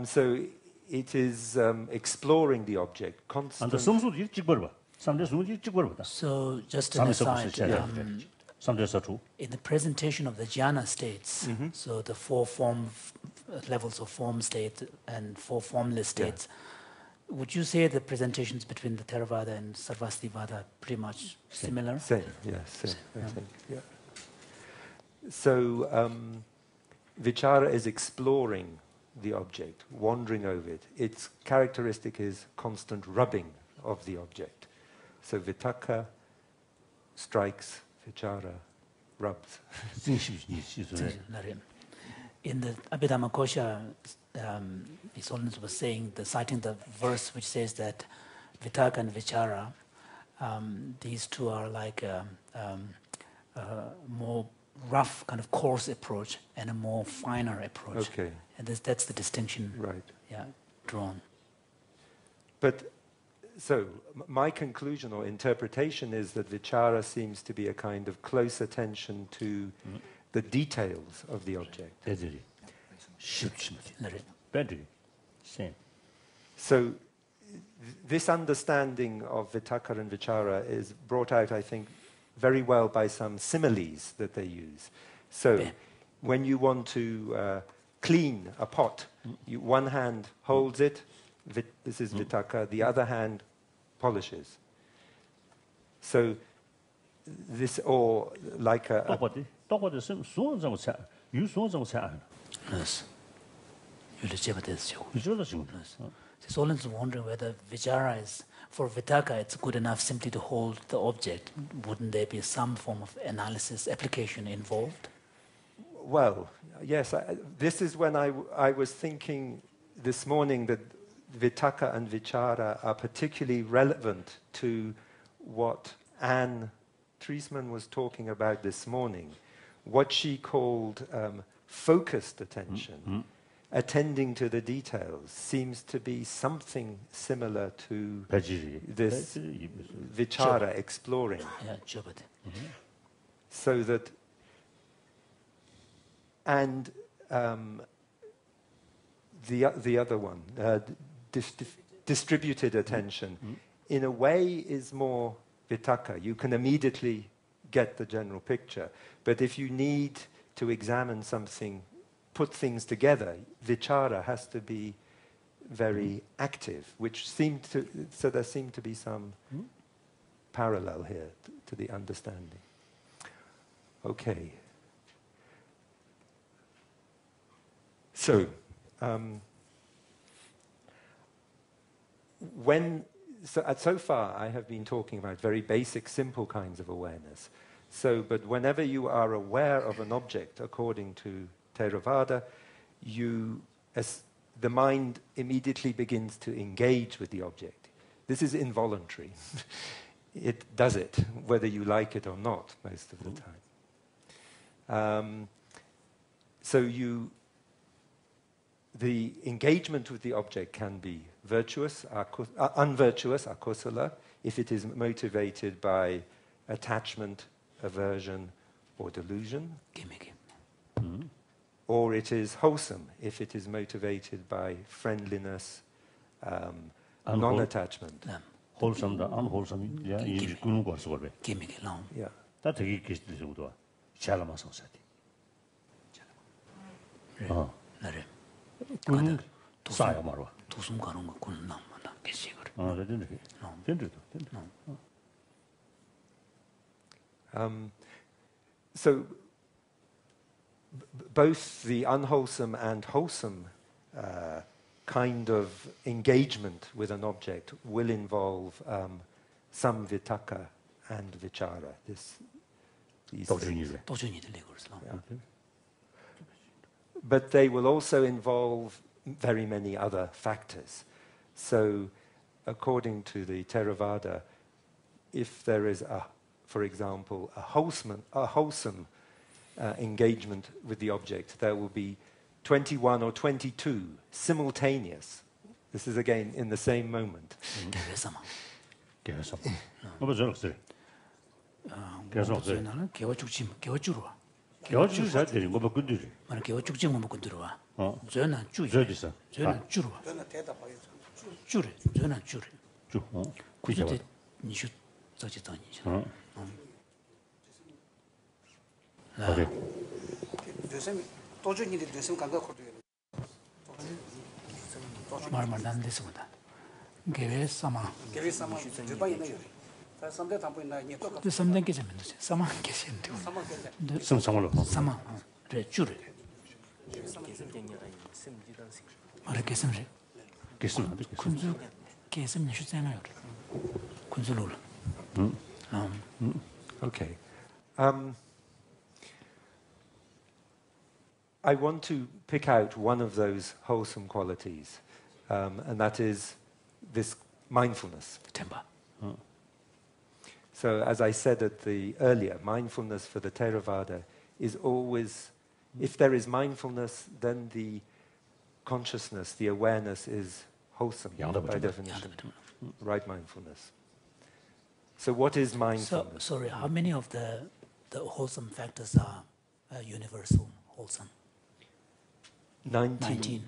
So it is exploring the object constantly. So just an aside, in the presentation of the jhana states, so the four levels of form state and four formless states, would you say the presentations between the Theravada and Sarvastivada are pretty much similar? Same, yes. I think, yeah. So vichara is exploring the object, wandering over it. Its characteristic is constant rubbing of the object. So vitakka strikes, vichara rubs. In the Abhidhamma Kosha, His Holiness was saying, citing the verse which says that vitakka and vichara, these two are like a more rough, kind of coarse approach and a more finer approach. Okay. And that's the distinction drawn. But so my conclusion or interpretation is that vichara seems to be a kind of close attention to the details of the object. So this understanding of vitakka and vichara is brought out, I think, very well by some similes that they use. So when you want to clean a pot, one hand holds it, this is vitakka, the other hand polishes. So this, or like a Yes. His Holiness is wondering whether vichara is, for vitakka, it's good enough simply to hold the object. Wouldn't there be some form of analysis, application involved? Well, yes. This is when I was thinking this morning that vitakka and vichara are particularly relevant to what Anne Treisman was talking about this morning, what she called focused attention. attending to the details seems to be something similar to this vichara, exploring. So that, and the other one, distributed attention, in a way is more vitaka. You can immediately get the general picture. But if you need to examine something, put things together, vichara has to be very active, which seemed to, so there seemed to be some parallel here to the understanding. Okay. So, so far I have been talking about very basic, simple kinds of awareness. So, but whenever you are aware of an object, according to Theravada, the mind immediately begins to engage with the object. This is involuntary. It does it, whether you like it or not, most of the time. So the engagement with the object can be virtuous, unvirtuous, akusala, if it is motivated by attachment, aversion, or delusion. Or it is wholesome, if it is motivated by friendliness, non-attachment. wholesome, unwholesome, yeah, you couldn't go so well. Yeah. That he kissed the Udo. Chalama society. Couldn't say a marwa. To some caroma couldn't know, So both the unwholesome and wholesome kind of engagement with an object will involve some vitaka and vichara. But they will also involve very many other factors. So, according to the Theravada, if there is, for example, a wholesome engagement with the object, there will be 21 or 22 simultaneous. This is again in the same moment. Okay. I want to pick out one of those wholesome qualities, and that is this mindfulness. So, as I said earlier, mindfulness for the Theravada is always, if there is mindfulness, then the consciousness, the awareness is wholesome by definition. Right mindfulness. So what is mindfulness? So, sorry, how many of the wholesome factors are universal, wholesome? 19.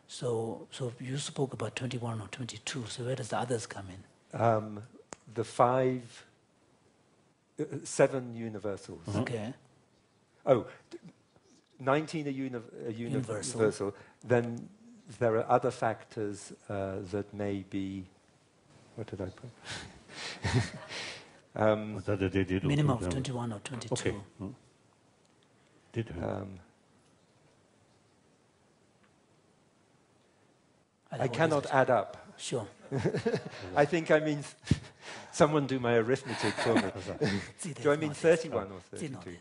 So you spoke about 21 or 22, so where does the others come in? The 7 universals. Okay. 19 are universal. Then there are other factors that may be, what did I put? Minimum of 21 or 22. Okay. I cannot add up. Sure. I think I mean, someone do my arithmetic for me. Do I mean 31 or 32?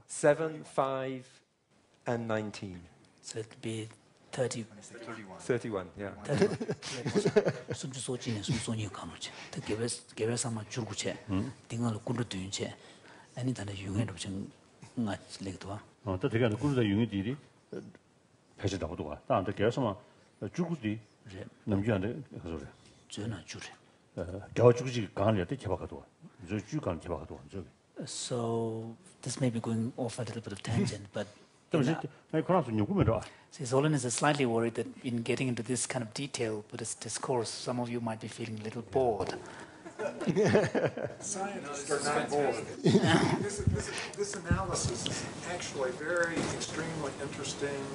7, 5, and 19. So it would be 30. 31, yeah. Sunju Sojin, Suni Kamuch, the Gave some Juguche, Dingal Kunduche, any kind of Yungan much Legua. 또 되게 그룹의 유닛들이 배제하고 도와. 다한테 계속만 죽으디 남주한테 그소리. Juna Jure. 겨 죽지 강을 때 개박하도. 저 주간 개박하도. 저기. So this may be going off a little bit of tangent, but His Holiness is slightly worried that in getting into this kind of detail Buddhist discourse, some of you might be feeling a little bored. Scientists are not bored. This analysis is actually very extremely interesting,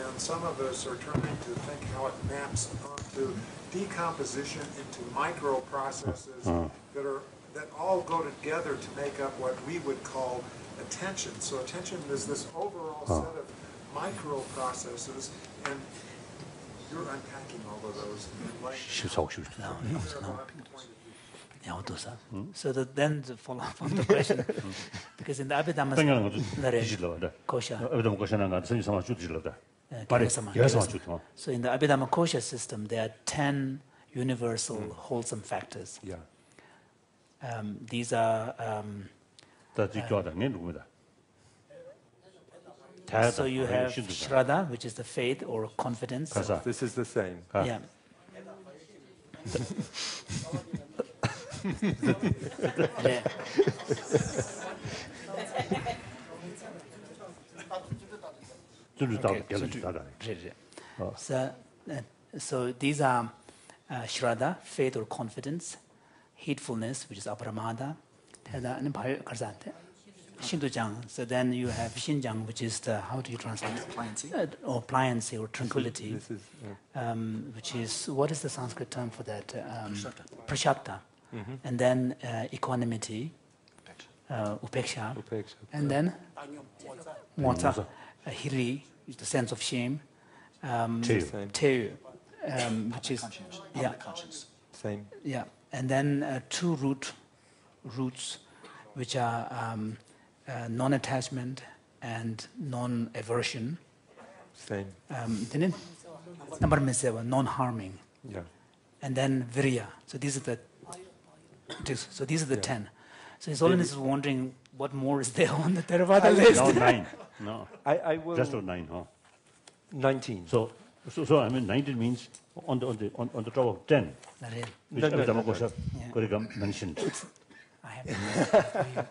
and some of us are trying to think how it maps onto decomposition into microprocesses that all go together to make up what we would call attention. So attention is this overall set of microprocesses, and you're unpacking all of those in So then to follow up on the question, because in the Abhidhamma so in the Abhidhamma Kosha system, there are 10 universal wholesome factors. Yeah. These are so you have Shraddha, which is the faith or confidence. This is the same. Yeah. So these are Shraddha, faith or confidence, heedfulness, which is aparamada, Shindujang. So then you have Shinjang, which is the, how do you translate it? Pliancy. Or pliancy or tranquility. This is, which is, what is the Sanskrit term for that? Prashapta. And then equanimity, upeksha. And then mota, hiri, the sense of shame. Teu, which is conscience. Same. Yeah. And then two roots, which are non-attachment and non-aversion. Same. Non-harming. Yeah. And then virya. So these are the 10. So His Holiness is wondering what more is there on the Theravada list. No, 9. No. I will. Just 9, huh? 19. So I mean 19 means on the top of 10. Which Abhidhamma mentioned. I have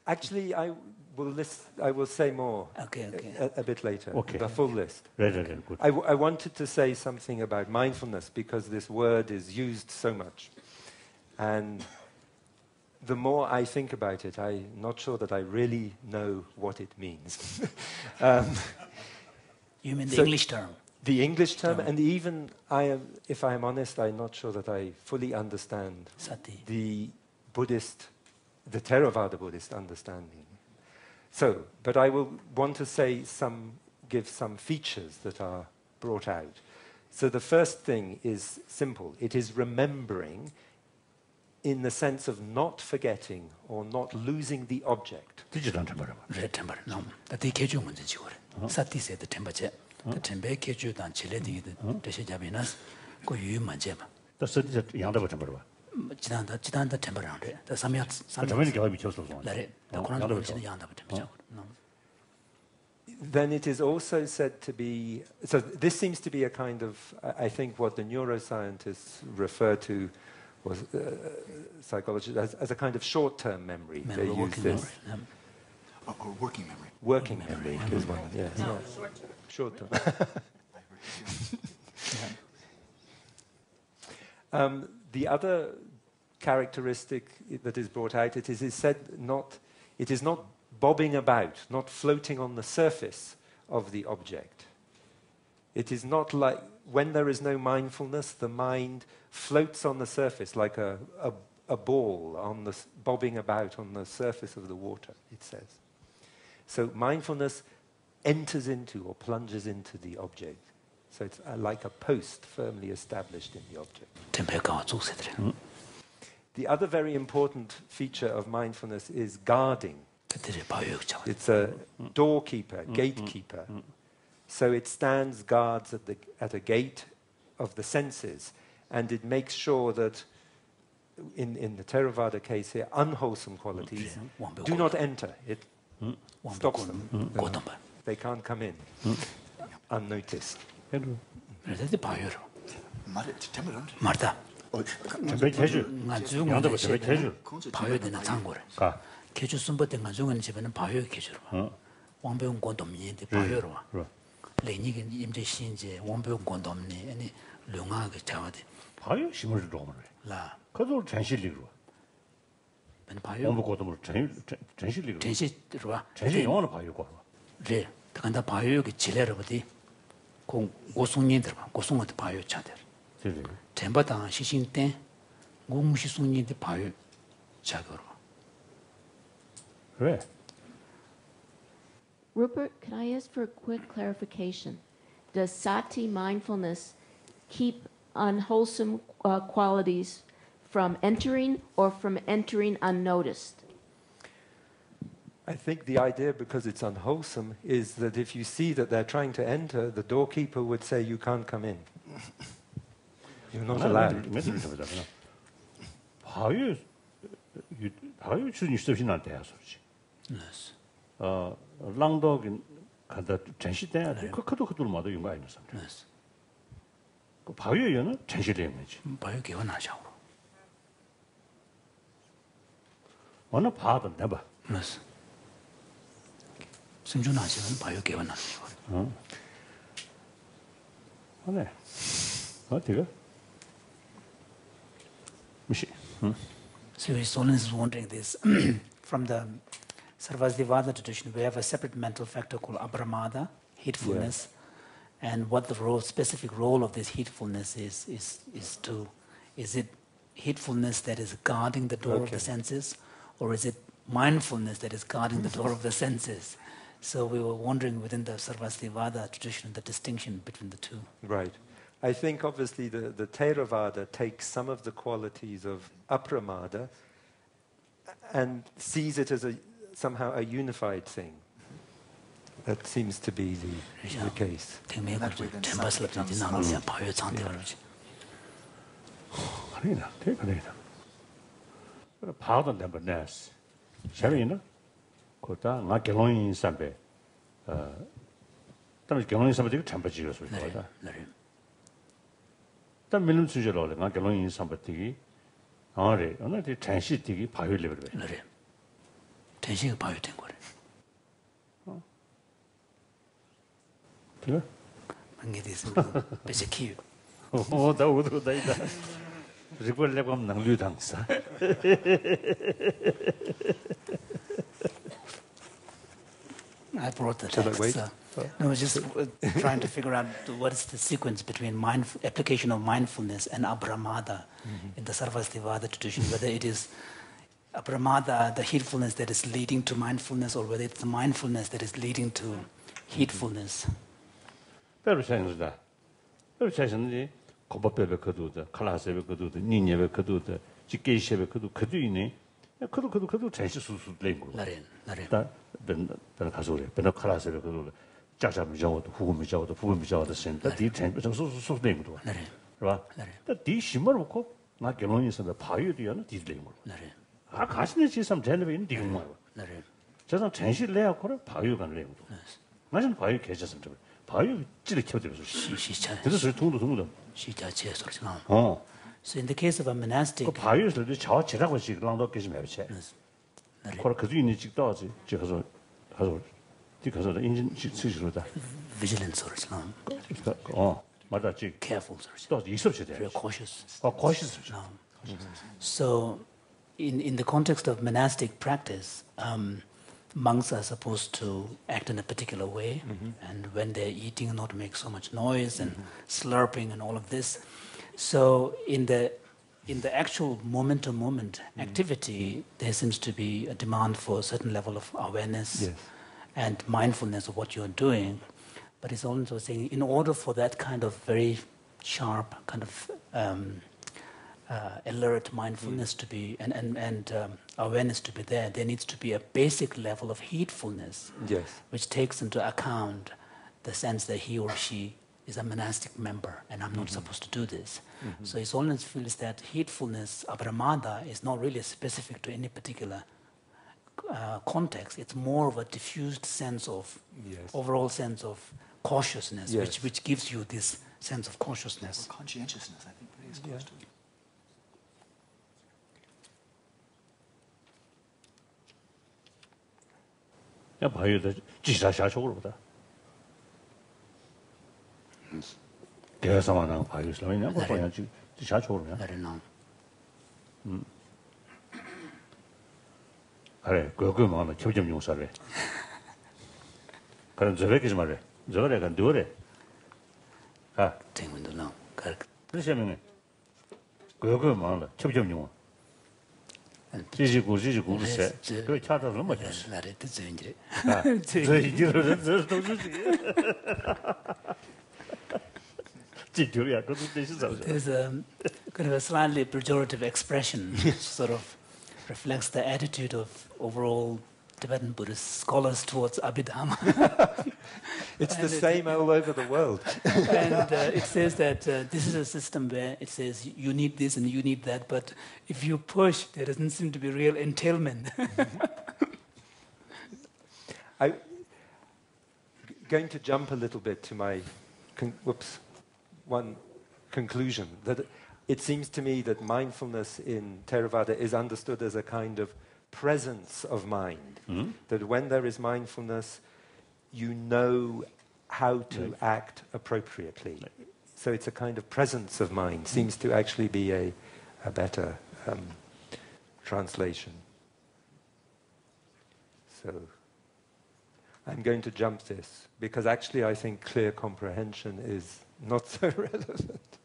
Actually, I will say more a bit later, the full list. Right, good. I wanted to say something about mindfulness because this word is used so much. And the more I think about it, I'm not sure that I really know what it means. You mean the English term? The English term, and even, if I am honest, I'm not sure that I fully understand the Theravada Buddhist understanding. So, but I will want to give some features that are brought out. So the first thing is simple. It is remembering in the sense of not forgetting or not losing the object. Then it is also said to be, so this seems to be a kind of, I think what the neuroscientists refer to, was psychologists, as a kind of short-term memory. They use this. Or working memory. Working memory is one, yes. Yeah. Short-term. The other characteristic that is brought out, it is not bobbing about, not floating on the surface of the object. It is not like, when there is no mindfulness, the mind floats on the surface like a ball bobbing about on the surface of the water, it says. So mindfulness enters into or plunges into the object. So it's like a post firmly established in the object. The other very important feature of mindfulness is guarding. It's a doorkeeper, gatekeeper. So it stands guards at a gate of the senses, and it makes sure that, in the Theravada case here, unwholesome qualities do not enter. It stops them. They can't come in unnoticed. 말다. 해주. 만주는 해주. 바요되는 창고래. 가. 개주 순버때 만주는 집에는 바요 개주로. 왕배운 권도미인데 바요로 와. 레니게 임제 신제 왕배운 권도미 아니 룡하게 잡아대. 바요 심을 좀 라. 그도 전실리로. 맨 바요. 공부 고도물 전실리로. 전시로 와. 전실 영어는 바요고. 네. 간다 바요게 지레로 버디. 공 고송님들 봐. 고송한테 바요 차들. 네. 전바당 시신 때 공시송님들 바요 차거로. 그래. Rupert, can I ask for a quick clarification? Does sati mindfulness keep unwholesome qualities from entering or from entering unnoticed? I think the idea, because it's unwholesome, is that if you see that they're trying to enter, the doorkeeper would say, you can't come in. You're not allowed. 바요 주니 수업이한테 해서지. Yes. 랑도긴 간다 전시 때 그것도 용가 있는 사람. Yes. 그 바요에는 전시되는지. 바요 개원하셔. 어느 봐도 내봐. Yes. 승준하시면 바요 개원하셔. 네. 어디가? 무시. So Solon is wondering this. From the Sarvastivada tradition, we have a separate mental factor called abramada, heedfulness, and what the specific role of this heedfulness is it heedfulness that is guarding the door of the senses, or is it mindfulness that is guarding the door of the senses? So we were wondering within the Sarvastivada tradition the distinction between the two. Right. I think obviously the Theravada takes some of the qualities of apramada and sees it as somehow a unified thing. That seems to be the case. 봐도 내가 내스. 샤리나 거다 나 결혼인 삼배. 다음에 결혼인 삼배 되게 참바지가 소리 거다. 다 밀는 수저로 나 결혼인 삼배 되게 아래 오늘 그 전시 되게 바요 레벨. 네. 전시가 바요 된 거래. 그래? 만게 돼서 배제 키우. 다 오도 다이다. 리벌 레벨 능류 당사. I brought the text. No, I was just trying to figure out what is the sequence between application of mindfulness and abramada in the Sarvastivada tradition, whether it is abramada, the heedfulness that is leading to mindfulness, or whether it's the mindfulness that is leading to heedfulness. 배우셔야는다. 배우셔야는데 고법배배 거두다, 칼라세배 거두다, 니녀배 거두다, 직계시배 거두 있네. 그도 전시 수수 된 거. 나린. 다 ben 가서 그래. ben 칼라세배 거두. 짜자미 저도 후금이 저도 부금이 저도 센다. 뒤 전부 수수 된 거. 나린. 봐. 뒤 심을 놓고 나 결혼해서 바이오디아는 뒤를 거. 나린. 아 가시는 지삼 텔레비는 뒤고 뭐. 나린. 저는 전시 내야 그래 바이오가 내고. 나는 바이오 계셨으면 좀. 바이오 찌르 켜들어서 시차. 그래서 통도. 시차 제소리잖아. So in the 그 case of a monastic, 바이오스도 저 지라고 지랑도 계시 매체. 그걸 그도 있는 직도 하지. 가서 뒤가서 인진 시시로다. vigilance 소리잖아. 맞았지. Careful 소리잖아. 또 있었지 돼. Very cautious. cautious. So in the context of monastic practice, monks are supposed to act in a particular way, and when they're eating, not to make so much noise and slurping and all of this. So in the actual moment-to-moment activity, there seems to be a demand for a certain level of awareness and mindfulness of what you're doing. But it's also saying, in order for that kind of very sharp kind of alert mindfulness to be and awareness to be there needs to be a basic level of heedfulness, which takes into account the sense that he or she is a monastic member and I'm not supposed to do this. So His Holiness feels that heedfulness, apramada, is not really specific to any particular context. It's more of a diffused sense of, overall sense of cautiousness, which gives you this sense of consciousness. Or conscientiousness, I think, really is close to it. 야, 봐요. 지사샤적으로 보다. 대사만한 봐요. 그냥 봐야 지사적으로야. 그래, 그거 뭐는 협점 용사래. 그럼 저렇게 좀 말해. 저래 간 누래. 아, 땡문도랑 그러시면 그거 뭐는 협점 용. 지지구지구세. 그 차다는 뭐 됐어. 나를 듣는지. 아, 저 이제는 저 도주지. 지도야 그것도 되시죠. There's a kind of a slightly pejorative expression which sort of reflects the attitude of overall Tibetan Buddhist scholars towards Abhidhamma. It's the same all over the world. And it says that this is a system where it says you need this and you need that, but if you push, there doesn't seem to be real entailment. I'm going to jump a little bit to my one conclusion, that it seems to me that mindfulness in Theravada is understood as a kind of presence of mind. That when there is mindfulness, you know how to act appropriately. So it's a kind of presence of mind, seems to actually be a better translation. So I'm going to jump this, because actually I think clear comprehension is not so relevant,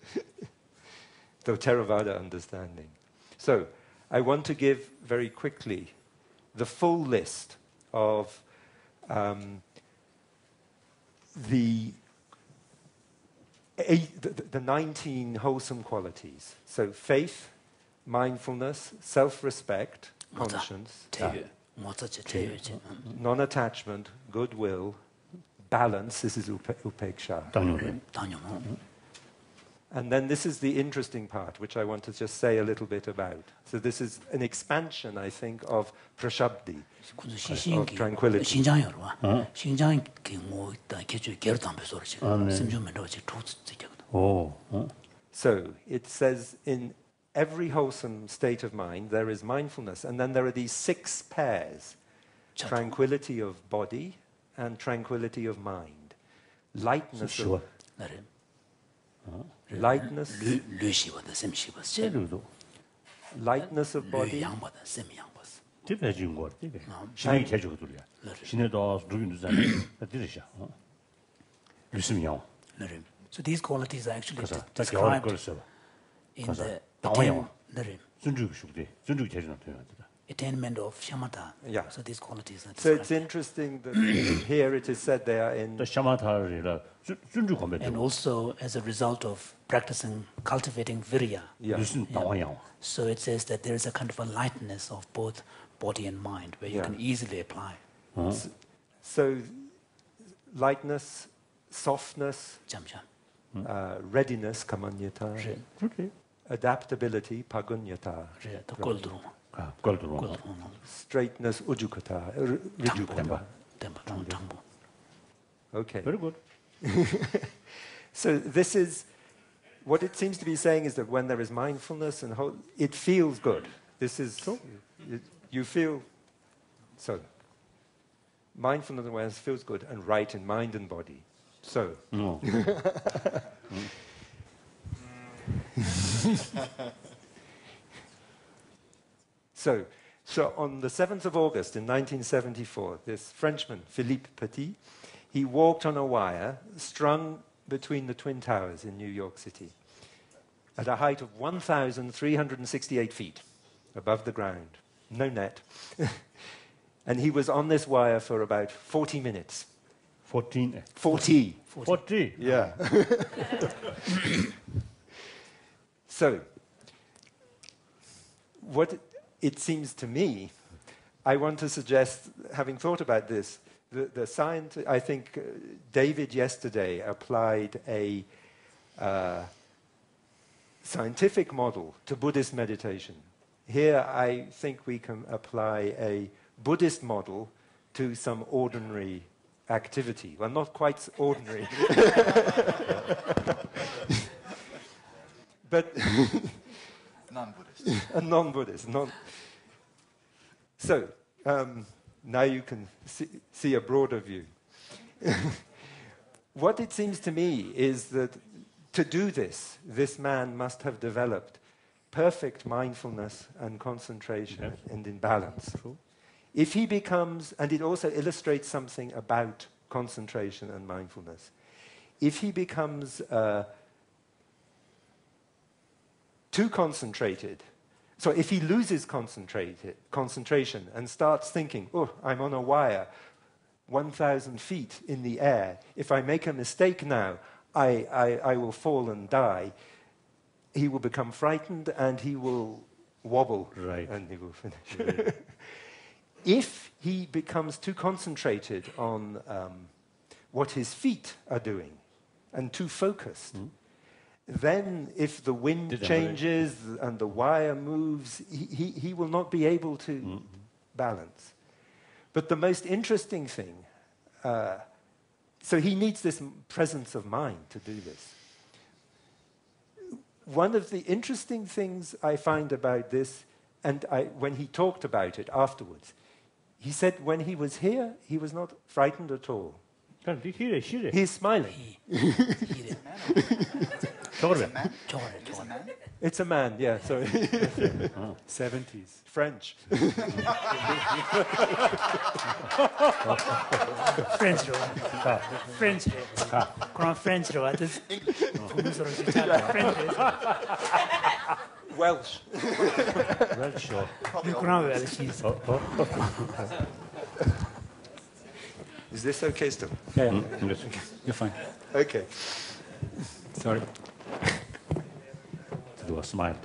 though Theravada understanding. So I want to give very quickly the full list of the 19 wholesome qualities. So faith, mindfulness, self-respect, conscience, non-attachment, goodwill, balance, this is upeksha. And then this is the interesting part, which I want to just say a little bit about. So this is an expansion, I think, of prashabdi, of tranquility. So it says in every wholesome state of mind, there is mindfulness. And then there are these 6 pairs, tranquility of body and tranquility of mind. Lightness of... Lightness of body. So these qualities are actually described in the attainment of shamatha. Yeah. So these qualities are So described. it's interesting that here it is said they are in... And also as a result of practicing, cultivating virya. Yeah. So it says that there is a kind of a lightness of both body and mind where you can easily apply. So lightness, softness, readiness, kamanyata, adaptability, pagunyata, straightness, ujukata, rijukata. Okay. Very good. So this is, what it seems to be saying is that when there is mindfulness and it feels good. This is, you feel, so, mindfulness and awareness feels good and right in mind and body. So. No. So on the 7th of August in 1974, this Frenchman, Philippe Petit, he walked on a wire strung between the Twin Towers in New York City at a height of 1,368 feet above the ground, no net. And he was on this wire for about 40 minutes. 14. 40. 40. Yeah. So, what it seems to me, I want to suggest, having thought about this, the science, I think David yesterday applied a scientific model to Buddhist meditation. Here I think we can apply a Buddhist model to some ordinary activity. Well, not quite ordinary. But Non-Buddhist. a non-Buddhist. So, now you can see a broader view. What it seems to me is that to do this, this man must have developed perfect mindfulness and concentration and in balance. True. If he becomes, and it also illustrates something about concentration and mindfulness, if he becomes too concentrated, so if he loses concentration and starts thinking, oh, I'm on a wire 1,000 feet in the air, if I make a mistake now, I will fall and die, he will become frightened and he will wobble and he will finish. If he becomes too concentrated on what his feet are doing and too focused, then if the wind changes and the wire moves, he will not be able to balance. But the most interesting thing, so he needs this presence of mind to do this. One of the interesting things I find about this, and when he talked about it afterwards, he said when he was here, he was not frightened at all. He's smiling. It's a man, yeah, sorry. 70s. French. French Welsh. Is this okay still? Yeah, you're fine. Okay. Sorry. Do a smile.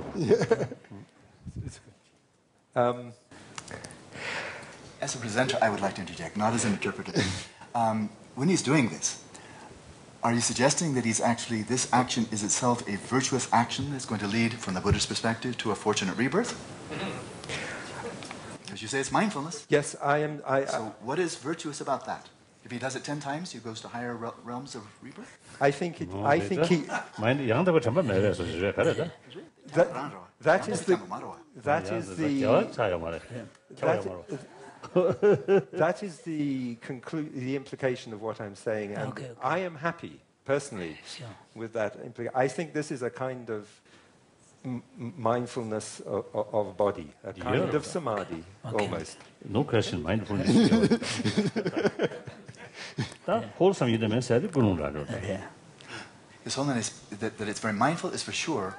As a presenter, I would like to interject, not as an interpreter. When he's doing this, are you suggesting that he's actually, this action is itself a virtuous action that's going to lead, from the Buddhist perspective, to a fortunate rebirth? Because you say it's mindfulness. Yes, I am. So what is virtuous about that? If he does it 10 times, he goes to higher realms of rebirth? I think he. That is the implication of what I'm saying. And Okay. I am happy, personally, with that implication. I think this is a kind of mindfulness of body, a kind of samadhi, almost. No question, mindfulness. Wholesome His Holiness, that it's very mindful is for sure.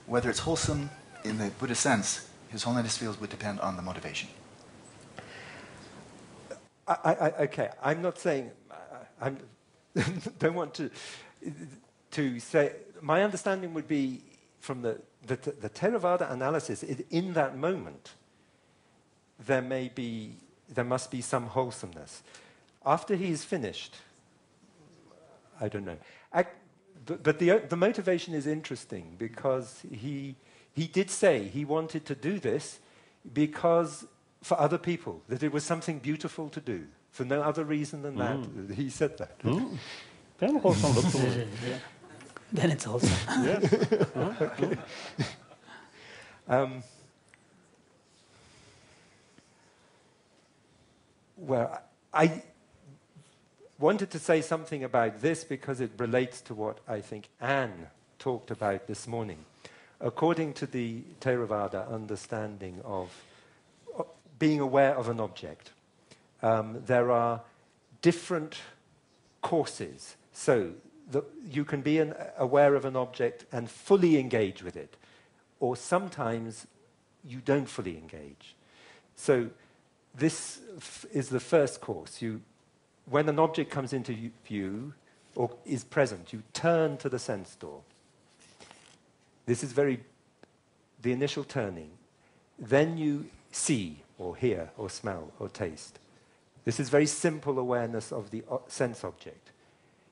Whether it's wholesome in the Buddhist sense, His Holiness feels would depend on the motivation. Okay, I'm not saying. I don't want to say. My understanding would be from the Theravada analysis. In that moment, there must be some wholesomeness. After he is finished, I don't know. But the motivation is interesting because he did say he wanted to do this because for other people, that it was something beautiful to do, for no other reason than that. He said that. Then it's wholesome. Okay. Well, I wanted to say something about this because it relates to what I think Anne talked about this morning. According to the Theravada understanding of being aware of an object, there are different courses. So you can be aware of an object and fully engage with it, or sometimes you don't fully engage. So this is the first course. When an object comes into view or is present, you turn to the sense door. This is the initial turning. Then you see or hear or smell or taste. This is very simple awareness of the sense object.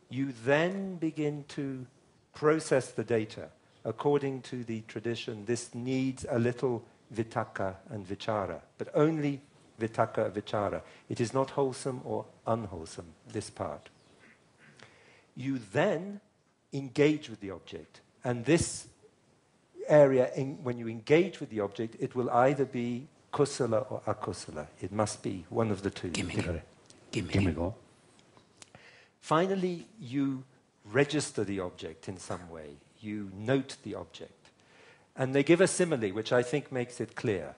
You then begin to process the data. According to the tradition, this needs a little vitaka and vichara, but only vitaka vichara. It is not wholesome or unwholesome, this part. You then engage with the object. And this area, when you engage with the object, it will either be kusala or akusala. It must be one of the two. Gimme. Finally, you register the object in some way. You note the object. And they give a simile, which I think makes it clear.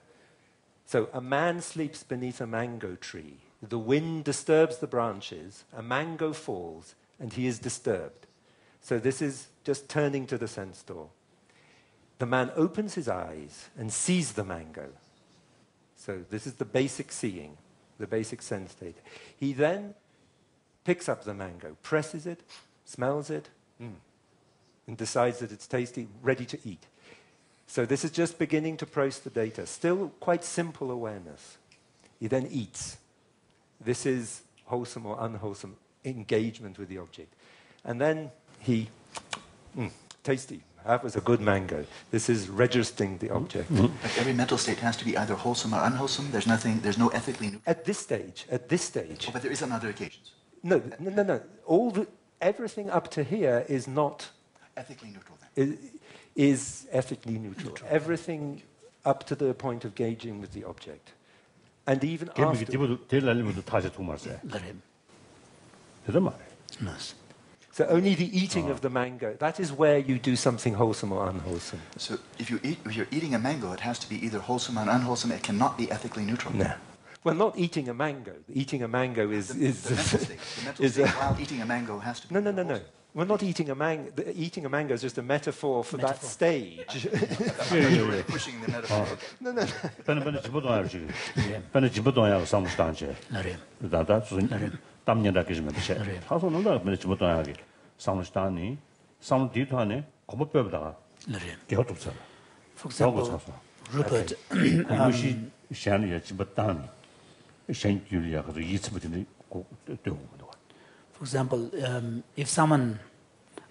So a man sleeps beneath a mango tree. The wind disturbs the branches. A mango falls, and he is disturbed. So this is just turning to the sense door. The man opens his eyes and sees the mango. So this is the basic seeing, the basic sense data. He then picks up the mango, presses it, smells it, and decides that it's tasty, ready to eat. So this is just beginning to process the data. Still quite simple awareness. He then eats. This is wholesome or unwholesome engagement with the object. And then he, tasty. That was a good mango. This is registering the object. But every mental state has to be either wholesome or unwholesome. There's no ethically neutral. At this stage. Oh, but there is on other occasions. No. Everything up to here is not Ethically neutral then. is ethically neutral. Everything up to the point of gauging with the object. And even after... So only the eating of the mango, that is where you do something wholesome or unwholesome. So if you're eating a mango, it has to be either wholesome or unwholesome. It cannot be ethically neutral. No. Well, not eating a mango. Eating a mango is... The mental state. The mental state while eating a mango has to be... No. Well, not eating a mango. Eating a mango is just a metaphor for that stage. You're pushing the metaphor. No. For example, Rupert, for example, if someone,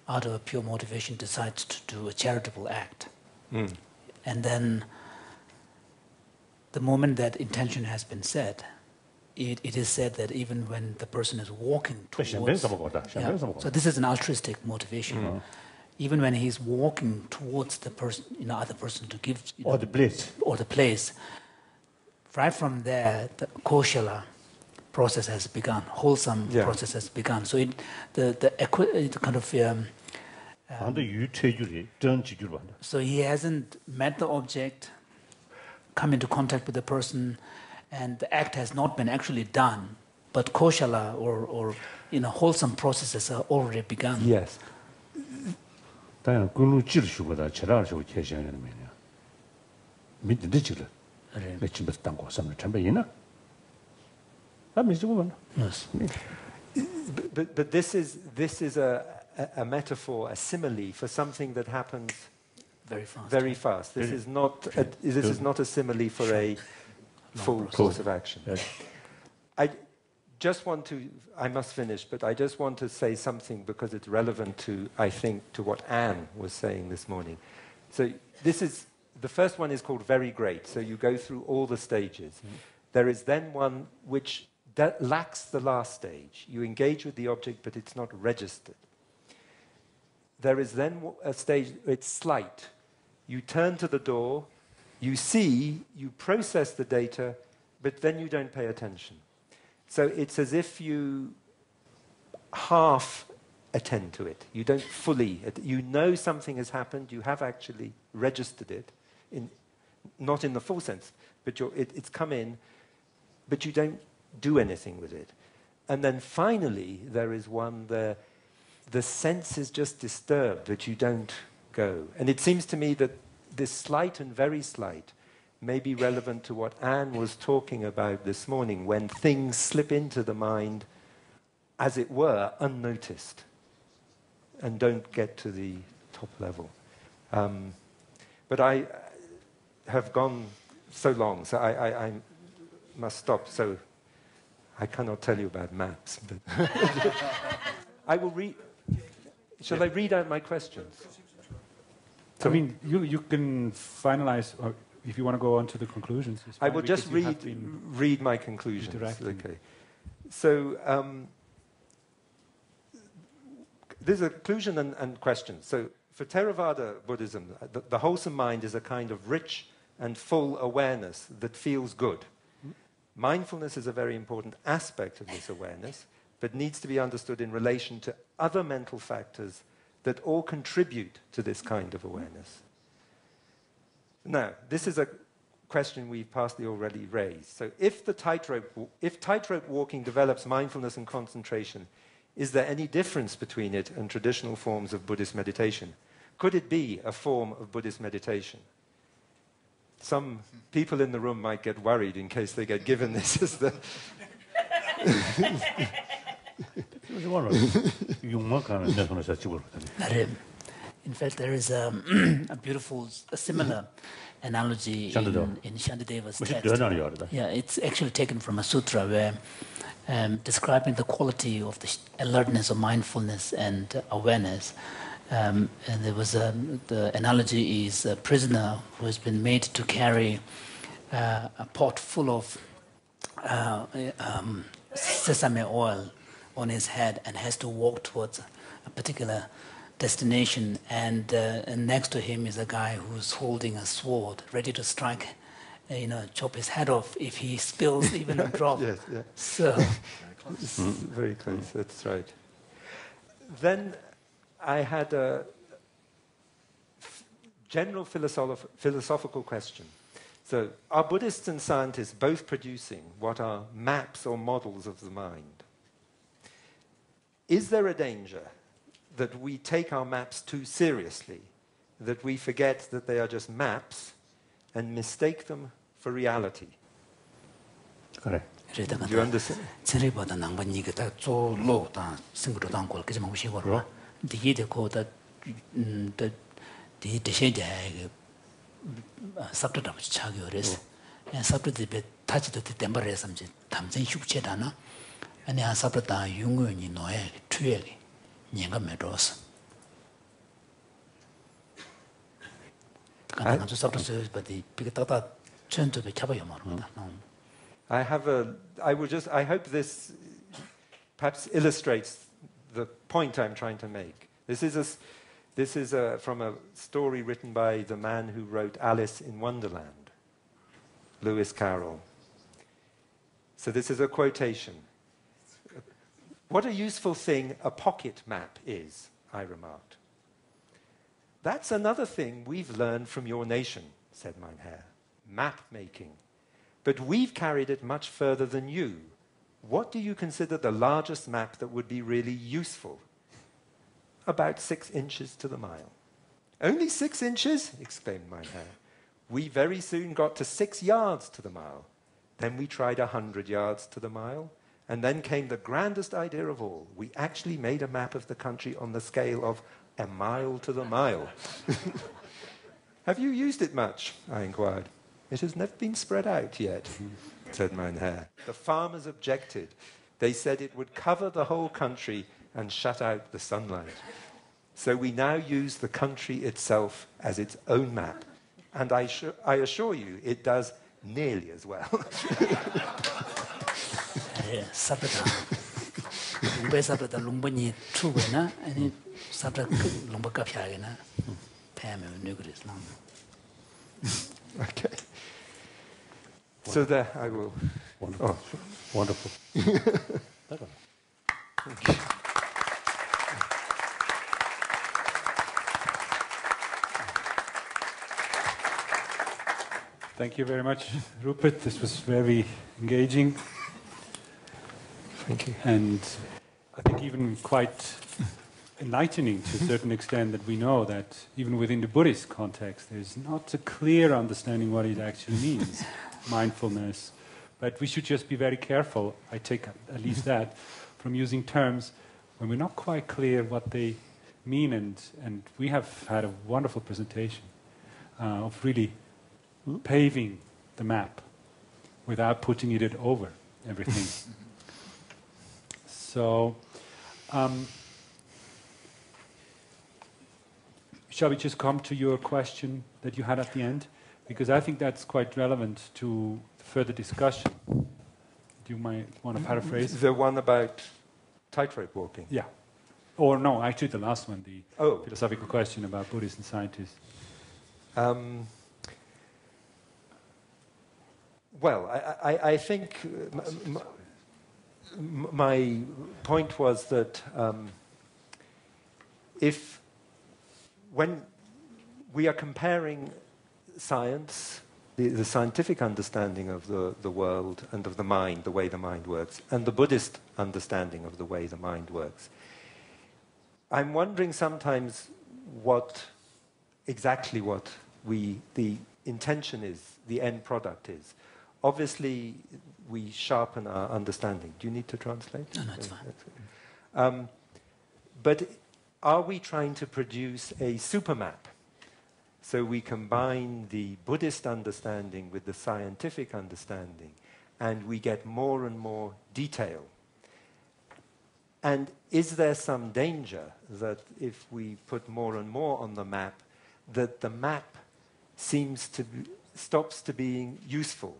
out of pure motivation, decides to do a charitable act, and then the moment that intention has been set, it is said that even when the person is walking towards... So this is an altruistic motivation. Even when he's walking towards the person, other person to give... or the place. Right from there, the koshala process has begun, wholesome process has begun. So the kind of... so he hasn't met the object, come into contact with the person, and the act has not been actually done, but koshala or wholesome processes are already begun. Yes. Yes. But this is a metaphor, a simile for something that happens very fast. This is not a simile for a full course of action. I must finish, but I just want to say something because it's relevant to what Anne was saying this morning. So the first one is called very great. So you go through all the stages. There is then one which lacks the last stage. You engage with the object, but it's not registered. There is then a stage, it's slight. You turn to the door, you see, you process the data, but then you don't pay attention. So it's as if you half attend to it. You don't fully. You know something has happened. You have actually registered it, not in the full sense, but it's come in, but you don't do anything with it. And then finally, there is one there. The sense is just disturbed, but you don't go. And it seems to me that this slight and very slight may be relevant to what Anne was talking about this morning, when things slip into the mind, as it were, unnoticed, and don't get to the top level. But I have gone so long, so I must stop. So I cannot tell you about maps, but I will read. Shall I read out my questions? I mean, you can finalize, or if you want to go on to the conclusions. I will just read my conclusions. Okay. So there's a conclusion and questions. So for Theravada Buddhism, the wholesome mind is a kind of rich and full awareness that feels good. Mindfulness is a very important aspect of this awareness, but needs to be understood in relation to other mental factors that all contribute to this kind of awareness. Now, this is a question we've partially already raised. So if tightrope walking develops mindfulness and concentration, is there any difference between it and traditional forms of Buddhist meditation? Could it be a form of Buddhist meditation? Some people in the room might get worried in case they get given this as the... In fact, there is a beautiful, similar analogy in Shantideva's text. Yeah, it's actually taken from a sutra where describing the quality of the alertness of mindfulness and awareness. And there was the analogy is a prisoner who has been made to carry a pot full of sesame oil on his head and has to walk towards a particular destination, and next to him is a guy who's holding a sword, ready to strike, chop his head off if he spills even a drop. Yes, yeah. So, very close. That's right. Then I had a general philosophical question. So, are Buddhists and scientists both producing what are maps or models of the mind? Is there a danger that we take our maps too seriously, that we forget that they are just maps and mistake them for reality? Correct. Do you understand? I hope this perhaps illustrates the point I'm trying to make. This is from a story written by the man who wrote Alice in Wonderland, Lewis Carroll. So this is a quotation. What a useful thing a pocket map is, I remarked. That's another thing we've learned from your nation, said mein Herr. Map making. But we've carried it much further than you. What do you consider the largest map that would be really useful? About 6 inches to the mile. Only 6 inches? Exclaimed mein Herr. We very soon got to 6 yards to the mile. Then we tried 100 yards to the mile. And then came the grandest idea of all. We actually made a map of the country on the scale of a mile to the mile. Have you used it much? I inquired. It has never been spread out yet, said mein Herr. The farmers objected. They said it would cover the whole country and shut out the sunlight. So we now use the country itself as its own map. And I assure you, it does nearly as well. Sabrata. Lumbe sabrata lumbani trugena, and sabra lumba kapyagena. Pam nugris. Okay. So there I will. Wonderful. Oh. Wonderful. Thank you. Thank you very much, Rupert. This was very engaging. Thank you. And I think even quite enlightening to a certain extent that we know that even within the Buddhist context, there's not a clear understanding what it actually means, mindfulness. But we should just be very careful, I take at least that, from using terms when we're not quite clear what they mean. And we have had a wonderful presentation of really paving the map without putting it over everything. So, shall we just come to your question that you had at the end? Because I think that's quite relevant to further discussion. Do you might want to paraphrase? The one about tightrope walking. Yeah. Or no, actually the last one, the philosophical question about Buddhists and scientists. Well, I think my point was that when we are comparing science, the scientific understanding of the world and of the mind, the way the mind works, and the Buddhist understanding of the way the mind works, I'm wondering sometimes exactly what the intention is, the end product is. Obviously, we sharpen our understanding. Do you need to translate? No, it's fine. But are we trying to produce a super map? So we combine the Buddhist understanding with the scientific understanding, and we get more and more detail. And is there some danger that if we put more and more on the map, that the map stops to being useful?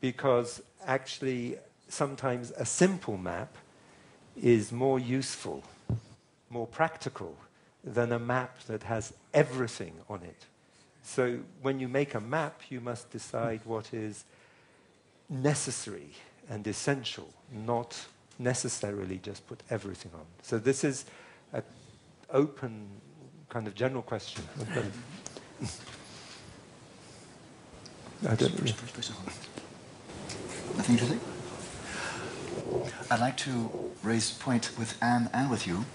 Because actually, sometimes a simple map is more useful, more practical than a map that has everything on it. So when you make a map, you must decide what is necessary and essential, not necessarily just put everything on. So this is an open kind of general question. Nothing to say? I'd like to raise a point with Anne and with you,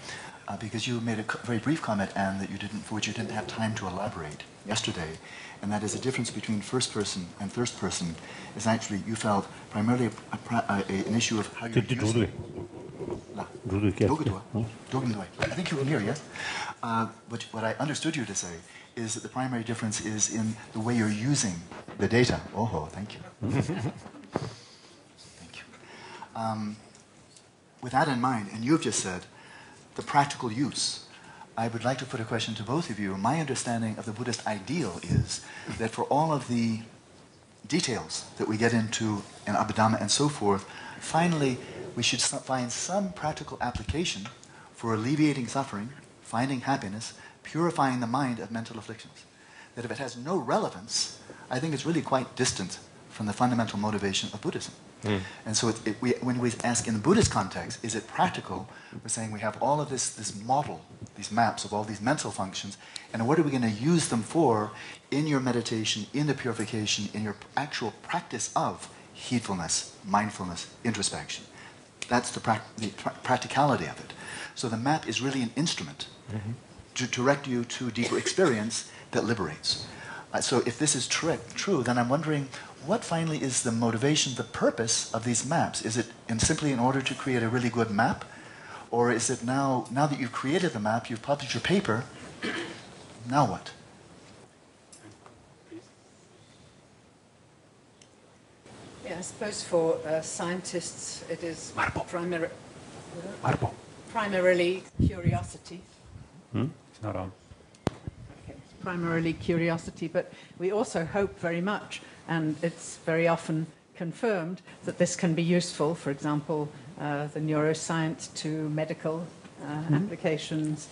because you made a very brief comment, Anne, for which you didn't have time to elaborate yesterday, and that is the difference between first person and third person is actually, you felt, primarily an issue of how you're using it. I think you were near, yes? But what I understood you to say is that the primary difference is in the way you're using the data. Oh, thank you. Thank you. With that in mind, and you've just said, the practical use, I would like to put a question to both of you. My understanding of the Buddhist ideal is that for all of the details that we get into in Abhidhamma and so forth, finally we should find some practical application for alleviating suffering, finding happiness, purifying the mind of mental afflictions. That if it has no relevance, I think it's really quite distant from the fundamental motivation of Buddhism. And so when we ask in the Buddhist context, is it practical? We're saying we have all of this model, these maps of all these mental functions, and what are we going to use them for in your meditation, in the purification, in your actual practice of heedfulness, mindfulness, introspection? That's the practicality of it. So the map is really an instrument to direct you to deeper experience that liberates. So if this is true, then I'm wondering, what finally is the motivation, the purpose of these maps? Is it simply in order to create a really good map? Or is it now that you've created the map, you've published your paper, now what? Yeah, I suppose for scientists it is primarily curiosity. It's not on. Okay. Primarily curiosity, but we also hope very much, and it's very often confirmed, that this can be useful, for example, the neuroscience to medical applications.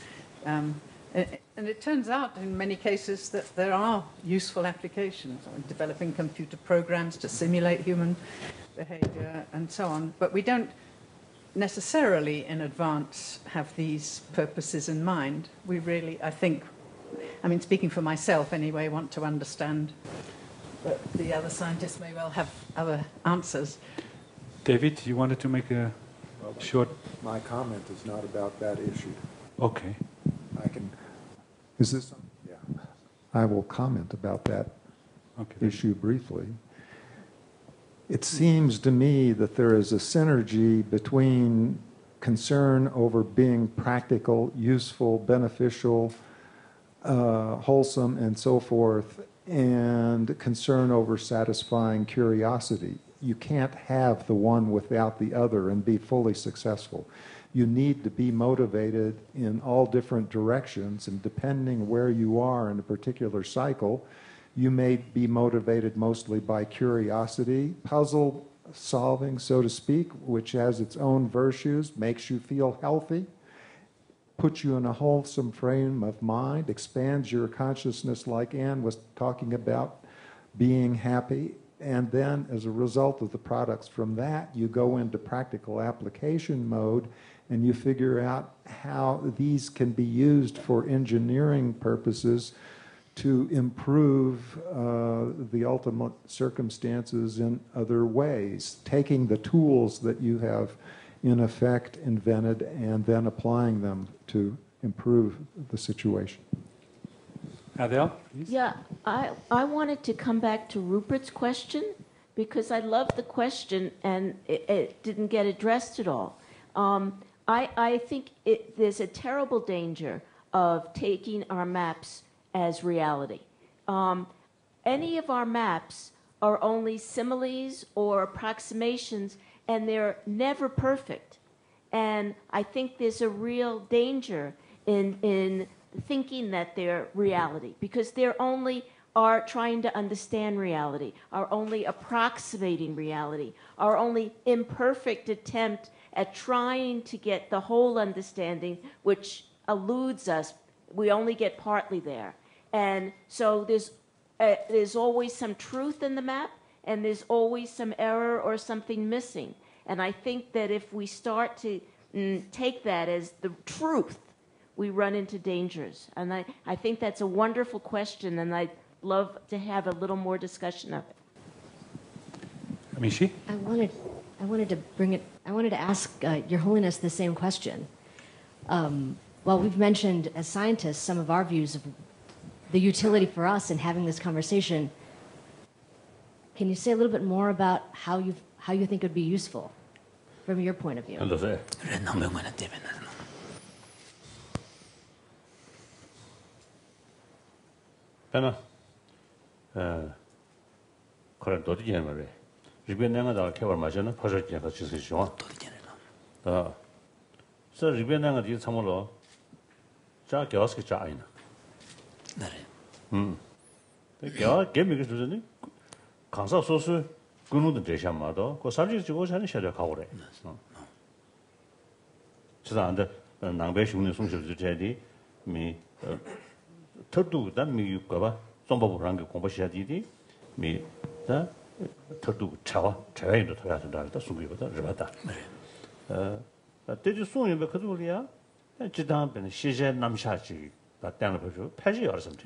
And it turns out in many cases that there are useful applications, developing computer programs to simulate human behavior and so on. But we don't necessarily in advance have these purposes in mind. We really, I think, speaking for myself anyway, want to understand, but the other scientists may well have other answers. David, you wanted to make a short... My comment is not about that issue. Okay. Is this on? Yeah. I will comment about that issue briefly. It seems to me that there is a synergy between concern over being practical, useful, beneficial, wholesome, and so forth, and concern over satisfying curiosity. you can't have the one without the other and be fully successful. You need to be motivated in all different directions, and depending where you are in a particular cycle, you may be motivated mostly by curiosity, puzzle solving, so to speak, which has its own virtues, makes you feel healthy, puts you in a wholesome frame of mind, expands your consciousness like Anne was talking about, being happy. And then as a result of the products from that, you go into practical application mode and you figure out how these can be used for engineering purposes to improve the ultimate circumstances in other ways, taking the tools that you have in effect invented and then applying them to improve the situation. Adele, please. Yeah, I wanted to come back to Rupert's question because I love the question and it didn't get addressed at all. I think there's a terrible danger of taking our maps as reality. Any of our maps are only similes or approximations, and they're never perfect. And I think there's a real danger in thinking that they're reality, because they're only are trying to understand reality, are only approximating reality, are only imperfect attempt at trying to get the whole understanding, which eludes us. We only get partly there. And so there's always some truth in the map, and there's always some error or something missing. And I think that if we start to take that as the truth, we run into dangers. And I think that's a wonderful question, and I'd love to have a little more discussion of it. Amishi? I wanted to ask Your Holiness the same question. Well, we've mentioned as scientists some of our views of the utility for us in having this conversation. Can you say a little bit more about how you think it would be useful from your point of view? Pena, 그런 도디jen 말에 리변 내가 개발 마저는 퍼즐지가 지시죠. 서 리변 내가 뒤 참으로 자 겨스게 자 아이나. 네. 겨 개미가 주더니 강사 소수 근우도 대샤마도 그 살지 지고 자는 셔려 가오래. 지사한테 낭배 식문의 송실도 제디 미 터두 단미 육가봐 좀바보란 게 공부해야 되디 미다 터두 차와 차와인도 돼야 된다 수비보다 르바다 때주 송인배 그들이야 지단ben 시제 남샤지 다 땅을 보죠 패지 열었습니다.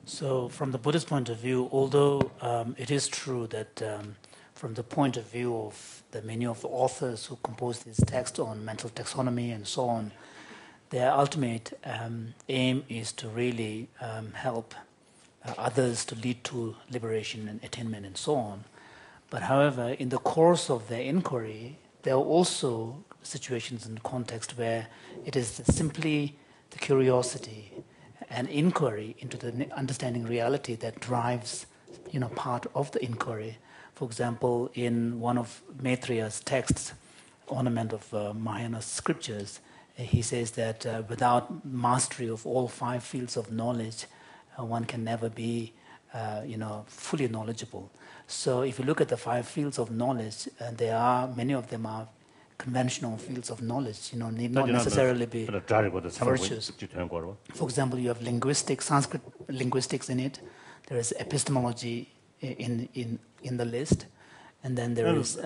So from the Buddhist point of view, although it is true that from the point of view of the many of the authors who composed this text on mental taxonomy and so on, their ultimate aim is to really help others to lead to liberation and attainment and so on. But however, in the course of their inquiry, there are also situations and context where it is simply the curiosity and inquiry into the understanding reality that drives, part of the inquiry. For example, in one of Maitreya's texts, Ornament of Mahayana scriptures, he says that without mastery of all 5 fields of knowledge, one can never be, fully knowledgeable. So if you look at the 5 fields of knowledge, many of them are conventional fields of knowledge, need not necessarily be virtues. For example, you have Sanskrit linguistics in it. There is epistemology in the list, and then there is. So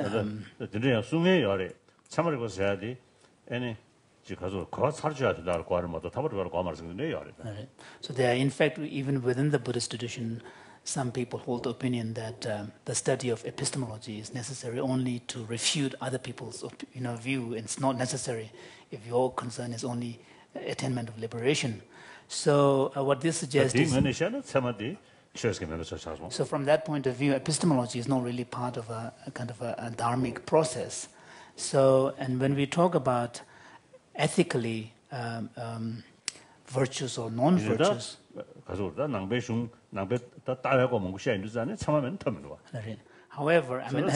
there are, in fact, even within the Buddhist tradition, some people hold the opinion that the study of epistemology is necessary only to refute other people's view. It's not necessary if your concern is only attainment of liberation. So what this suggests is... So from that point of view, epistemology is not really part of a kind of a dharmic process. So, and when we talk about ethically virtuous or non-virtuous. However, I mean,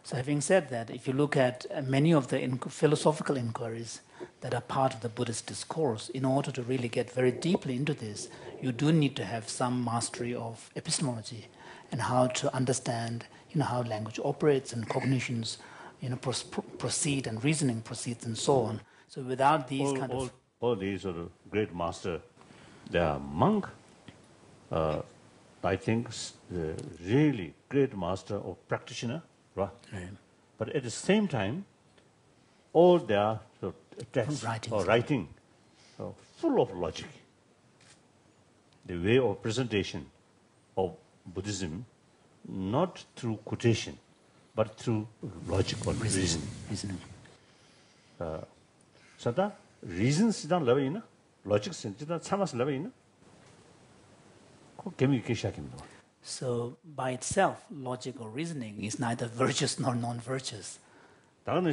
so having said that, if you look at many of the philosophical inquiries that are part of the Buddhist discourse, in order to really get very deeply into this, you do need to have some mastery of epistemology and how to understand, how language operates and cognitions, proceed and reasoning proceeds and so on. So without these all these sort of great master, they are monk. I think really great master or practitioner, right? But at the same time, all their texts or writing full of logic. The way of presentation of Buddhism, not through quotation, but through logic or reason. So that reasons don't love you, logic don't chamas love you. So by itself, logic or reasoning is neither virtuous nor non-virtuous. So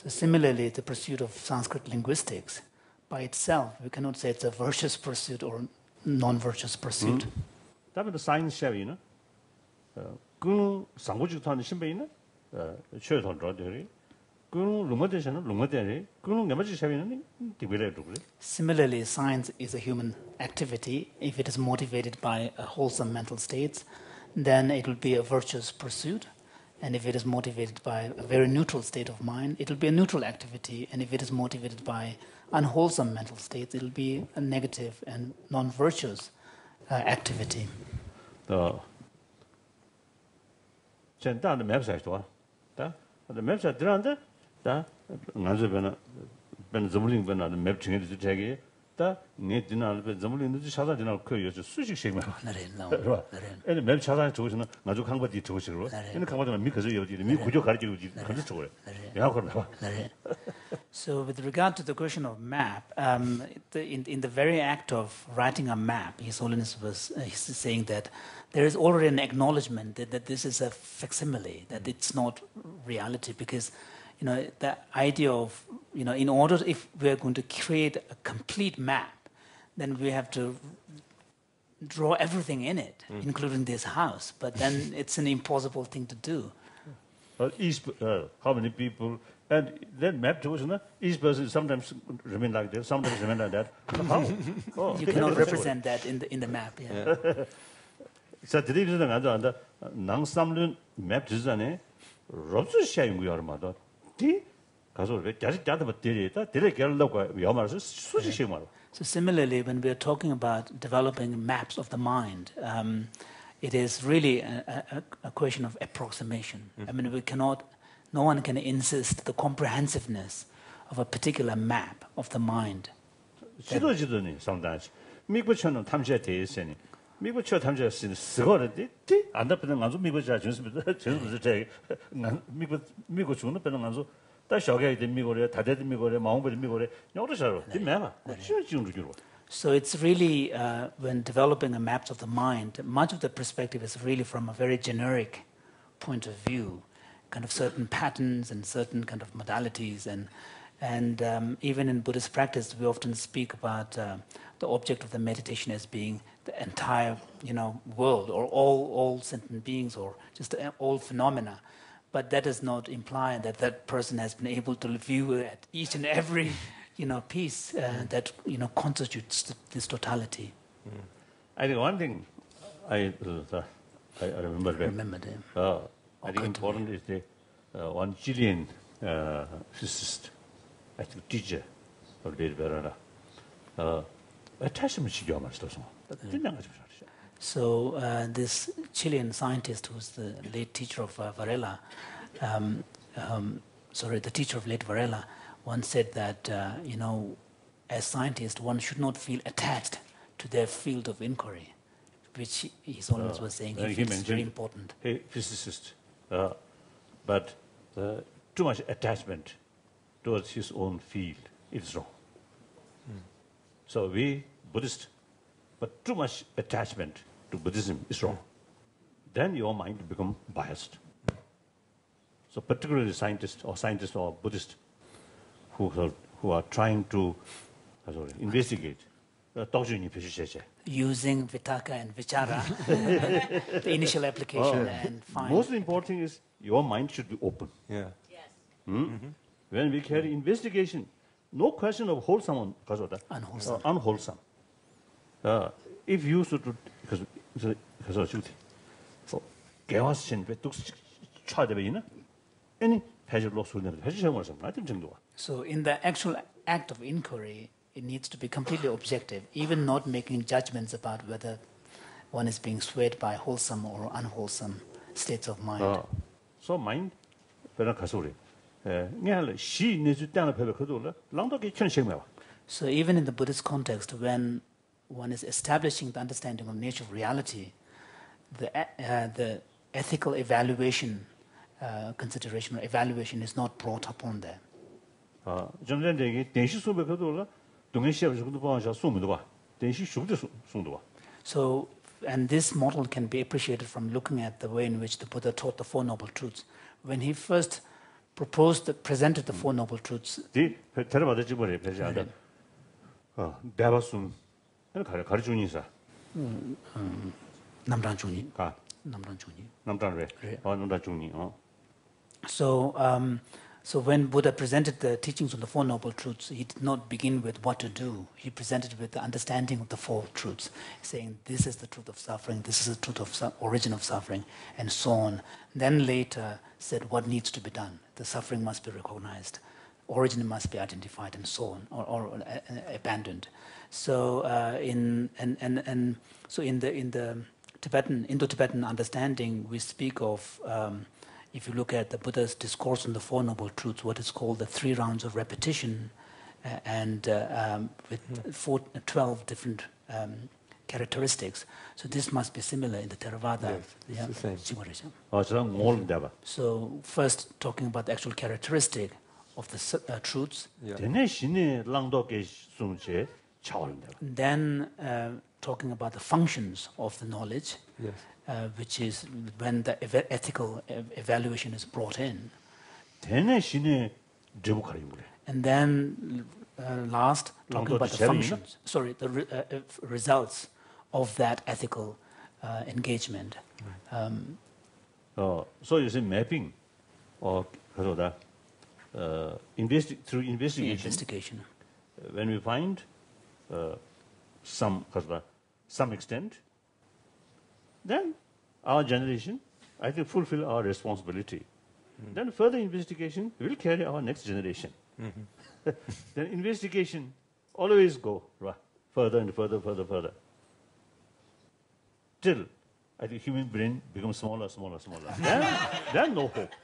similarly, the pursuit of Sanskrit linguistics, by itself, we cannot say it's a virtuous pursuit or non-virtuous pursuit. The science Similarly, science is a human activity. If it is motivated by a wholesome mental states, then it will be a virtuous pursuit. And if it is motivated by a very neutral state of mind, it will be a neutral activity. And if it is motivated by unwholesome mental states, it will be a negative and non-virtuous activity. The map 다 나저 ben zamling ben map ching이 되게 다 네디나 zamling 샤다 지나 그 요즘 수식 식만 네 맵 샤다 저거는 나저 강바디 저거로 얘는 강바디만 미커서 여기 미 구조 가르치고 가르쳐 저거래 야 그러나 So with regard to the question of map, in the very act of writing a map, His Holiness was saying that there is already an acknowledgement that this is a facsimile, that it's not reality, because the idea of, in order, if we're going to create a complete map, then we have to draw everything in it, including this house. But then it's an impossible thing to do. How many people, and then map to each person sometimes remain like this, sometimes remain like that. How? You cannot represent that in the map. Yeah. So today, nang samlun map design, robs sharing we are mother. So similarly, when we are talking about developing maps of the mind, it is really a question of approximation. I mean, no one can insist the comprehensiveness of a particular map of the mind. Sometimes. 미국 저 탐지할 수 있는 스거는데 안 답변은 가서 미국 자 전수 제 미국 주는 변은 가서 다 쇼게 된 미국에 다 되는 미국에 마음버리 미국에 여러셔로 되면 So it's really when developing a map of the mind, much of the perspective is really from a very generic point of view, kind of certain patterns and certain kind of modalities, and even in Buddhist practice we often speak about the object of the meditation as being the entire, world, or all sentient beings, or just all phenomena. But that does not imply that person has been able to view at each and every, piece that constitutes this totality. I think one thing I remember. I think important is the one Chilean physicist, I think teacher of Late Varela. So this Chilean scientist, who's the late teacher of Varela, the teacher of late Varela, once said that, as scientists, one should not feel attached to their field of inquiry, which His Holiness was saying he feels very important. A physicist, but too much attachment towards his own field is wrong. So we, Buddhists, but too much attachment to Buddhism is wrong. Then your mind becomes biased. So particularly scientists or Buddhists who who are trying to investigate using vitaka and vichara, the initial application, and find. Most important thing is your mind should be open. Yeah. Yes. When we carry investigation, no question of wholesome or unwholesome. If you should, because chaos and any so in the actual act of inquiry, it needs to be completely objective, even not making judgments about whether one is being swayed by wholesome or unwholesome states of mind. So mind, so even in the Buddhist context, when one is establishing the understanding of nature of reality, the ethical evaluation consideration or evaluation is not brought upon there. So, and this model can be appreciated from looking at the way in which the Buddha taught the Four Noble Truths. When he first presented the Four Noble Truths, So when Buddha presented the teachings on the Four Noble Truths, he did not begin with what to do. He presented with the understanding of the Four Truths, saying this is the truth of suffering, this is the truth of origin of suffering, and so on. Then later said what needs to be done. The suffering must be recognized, origin must be identified, and so on, or abandoned. So in the Indo-Tibetan understanding, we speak of. If you look at the Buddha's discourse on the Four Noble Truths, what is called the 3 rounds of repetition, and with 12 different characteristics. So this must be similar in the Theravada. Yes, it's the same. So first talking about the actual characteristic of the truths. Then talking about the functions of the knowledge. Yes. Which is when the ethical evaluation is brought in. And then last, talking about the functions, the results of that ethical engagement. So you say mapping, or through investigation. When we find some extent, then our generation, I think, fulfill our responsibility. Then further investigation will carry our next generation. Then investigation always go further and further. Till I think human brain becomes smaller. Then no hope.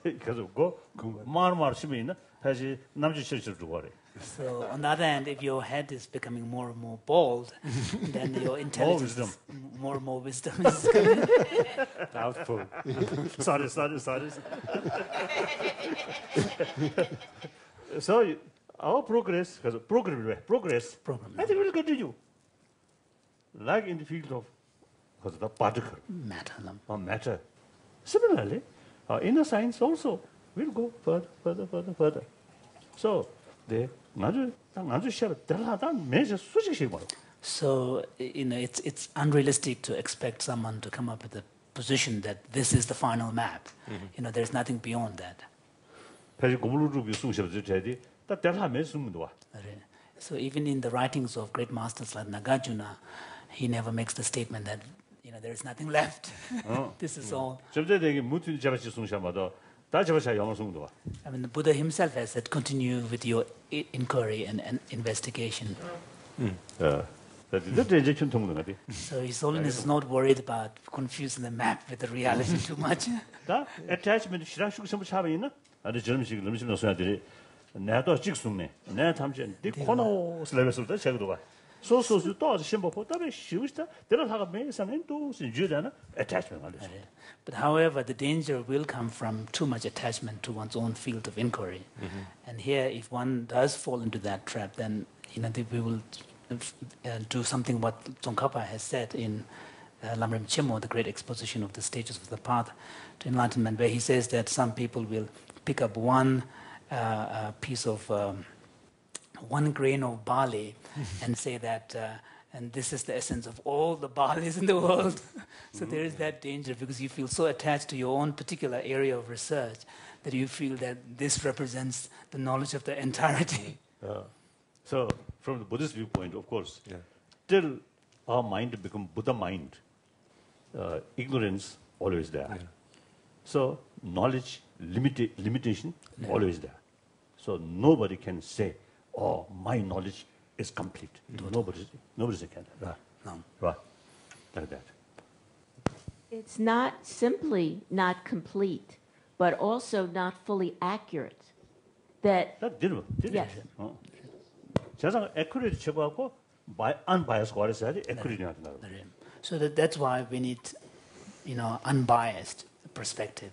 Because of go mar shimina has namji church to worry. So on the other hand, if your head is becoming more and more bald, then your intelligence, more and more wisdom is coming. Doubtful. Sorry. So our progress, I think will continue. Like in the field of the particle. Matter. Similarly, our inner science also will go further. So, so it's unrealistic to expect someone to come up with a position that this is the final map. There's nothing beyond that. So even in the writings of great masters like Nagarjuna, he never makes the statement that there is nothing left. This is all. I mean, the Buddha himself has said, continue with your inquiry and investigation. So His Holiness is not worried about confusing the map with the reality too much. Attachment, So you thought attachment. But however, the danger will come from too much attachment to one's own field of inquiry. And here, if one does fall into that trap, then we will do something what Tsongkhapa has said in Lamrim Chimo, the great exposition of the stages of the path to enlightenment, where he says that some people will pick up one piece of, one grain of barley and say that, and this is the essence of all the barleys in the world. So there is that danger because you feel so attached to your own particular area of research that you feel that this represents the knowledge of the entirety. So from the Buddhist viewpoint, of course, till our mind become Buddha mind, ignorance always there. Yeah. So knowledge limitation always there. So nobody can say, "Oh, my knowledge is complete." Nobody can. Right. Like that. It's not simply not complete, but also not fully accurate. That yes. 세상 accurate 쳐갖고 unbiased 거래서야지 accurate 나타나. So that's why we need, unbiased perspective.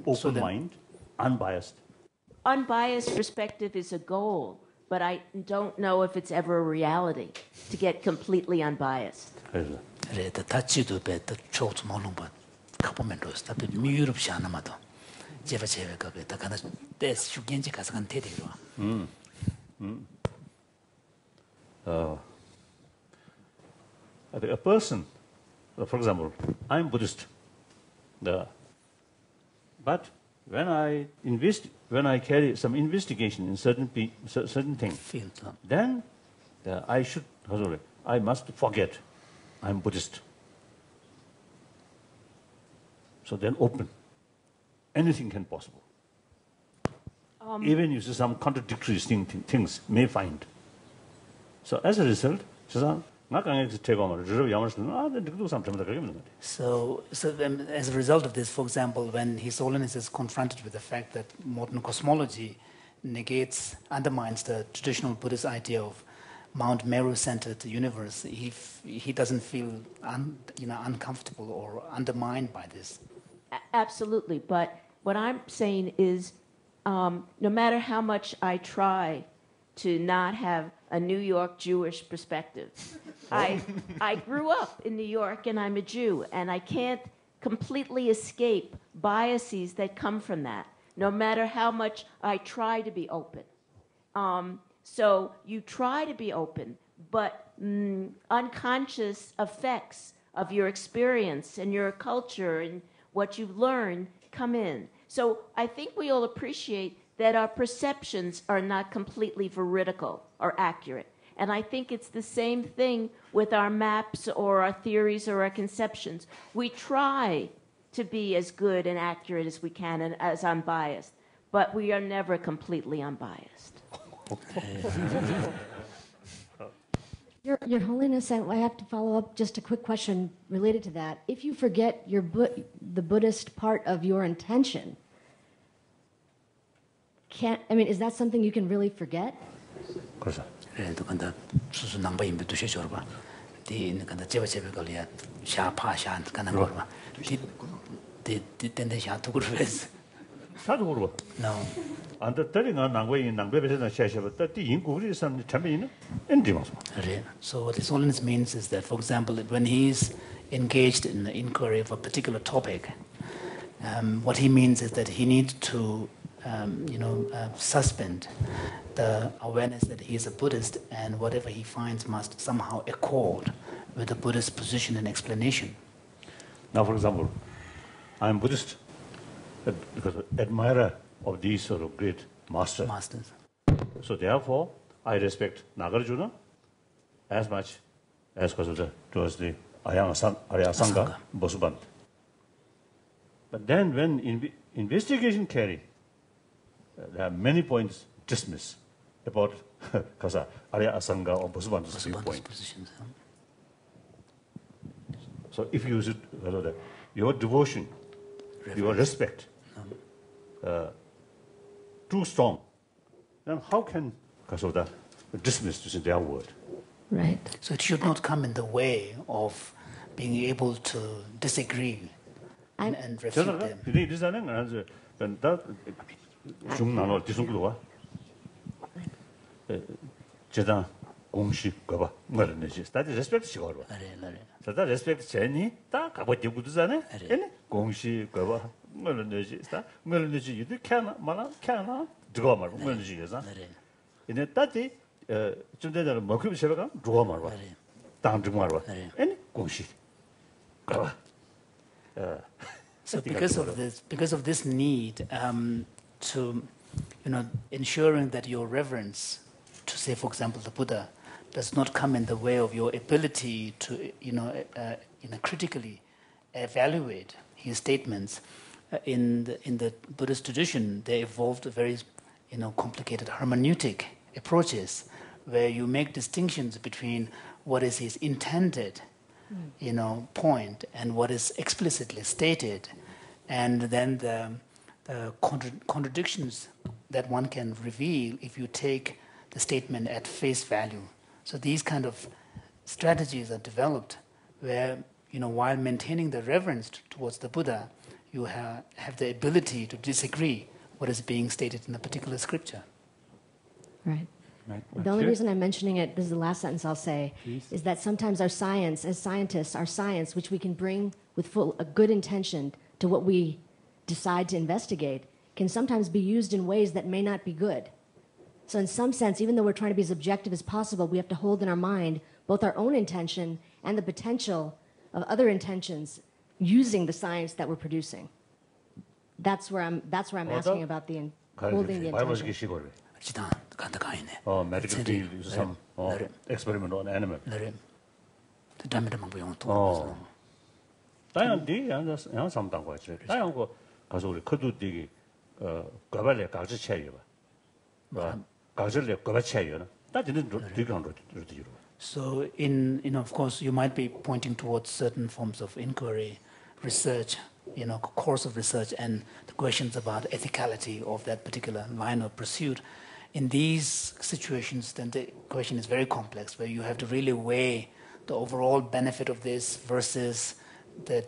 Open mind, unbiased. Unbiased perspective is a goal, but I don't know if it's ever a reality to get completely unbiased. 그래, 다치도 배도 초트 먹는 거 가보면로서 답이 미유럽시 않아마도 제가 그 다가나 때 숙연지 가서 간 테디로. A person, for example, I'm Buddhist, but when I carry some investigation in certain thing, then I must forget I'm Buddhist. So then open. Anything can possible. Even you see some contradictory things may find. So as a result, So then, as a result of this, for example, when His Holiness is confronted with the fact that modern cosmology undermines the traditional Buddhist idea of Mount Meru-centered universe, he doesn't feel uncomfortable or undermined by this. Absolutely, but what I'm saying is, no matter how much I try to not have a New York Jewish perspective, I grew up in New York and I'm a Jew, and I can't completely escape biases that come from that, no matter how much I try to be open. So you try to be open, but unconscious effects of your experience and your culture and what you've learned come in. So I think we all appreciate that our perceptions are not completely veridical or accurate. And I think it's the same thing with our maps or our theories or our conceptions. We try to be as good and accurate as we can and as unbiased, but we are never completely unbiased. Your Holiness, I have to follow up just a quick question related to that. If you forget the Buddhist part of your intention, is that something you can really forget? No. So what His Holiness means is that, for example, when he's engaged in the inquiry of a particular topic, what he means is that he needs to suspend the awareness that he is a Buddhist, and whatever he finds must somehow accord with the Buddhist position and explanation. Now, for example, I'm Buddhist because admirer of these sort of great masters. So therefore, I respect Nagarjuna as much as towards the Arya Sangha, Bosubant. But then when investigation carry, there are many points dismissed about Arya Sangha or Bosubant's viewpoint. So if you should, your devotion, your respect, too strong, then how can dismiss this in their word? Right. So it should not come in the way of being able to disagree and refute them. 공식 거봐 뭐는 이제 다들 respect 시거로 다 respect 제니 다 가고 되고도잖아 얘네 공식 거봐 뭐는 이제 다 뭐는 이제 이도 캐나 말아 캐나 들어 말고 뭐는 이제 여자 얘네 다들 좀 되는 먹고 싶어가 들어 말봐 당 들어 말봐 얘네 공식 거봐 So because of this need to, ensuring that your reverence to, say, for example, the Buddha, does not come in the way of your ability to, critically evaluate his statements. In the Buddhist tradition, they evolved very, complicated hermeneutic approaches, where you make distinctions between what is his intended point and what is explicitly stated, and then the contradictions that one can reveal if you take the statement at face value. So these kind of strategies are developed where, while maintaining the reverence towards the Buddha, you have the ability to disagree what is being stated in a particular scripture. Right. The only reason I'm mentioning it, this is the last sentence I'll say, is that sometimes our science, as scientists, our science, which we can bring with a good intention to what we decide to investigate, can sometimes be used in ways that may not be good. So in some sense, even though we're trying to be as objective as possible, we have to hold in our mind both our own intention and the potential of other intentions using the science that we're producing. That's where I'm asking about the holding the intention. medical field is some experiment on animal. 다양한데 양 삼당 거지. 다양한 거 가서 우리 그도 되게 과발에 가지 차이요. 봐. 가지를 과발 차이요. 다지는 되게 안 그러더라고요. So of course you might be pointing towards certain forms of inquiry, research, course of research and the questions about ethicality of that particular line of pursuit. In these situations, then the question is very complex, where you have to really weigh the overall benefit of this versus the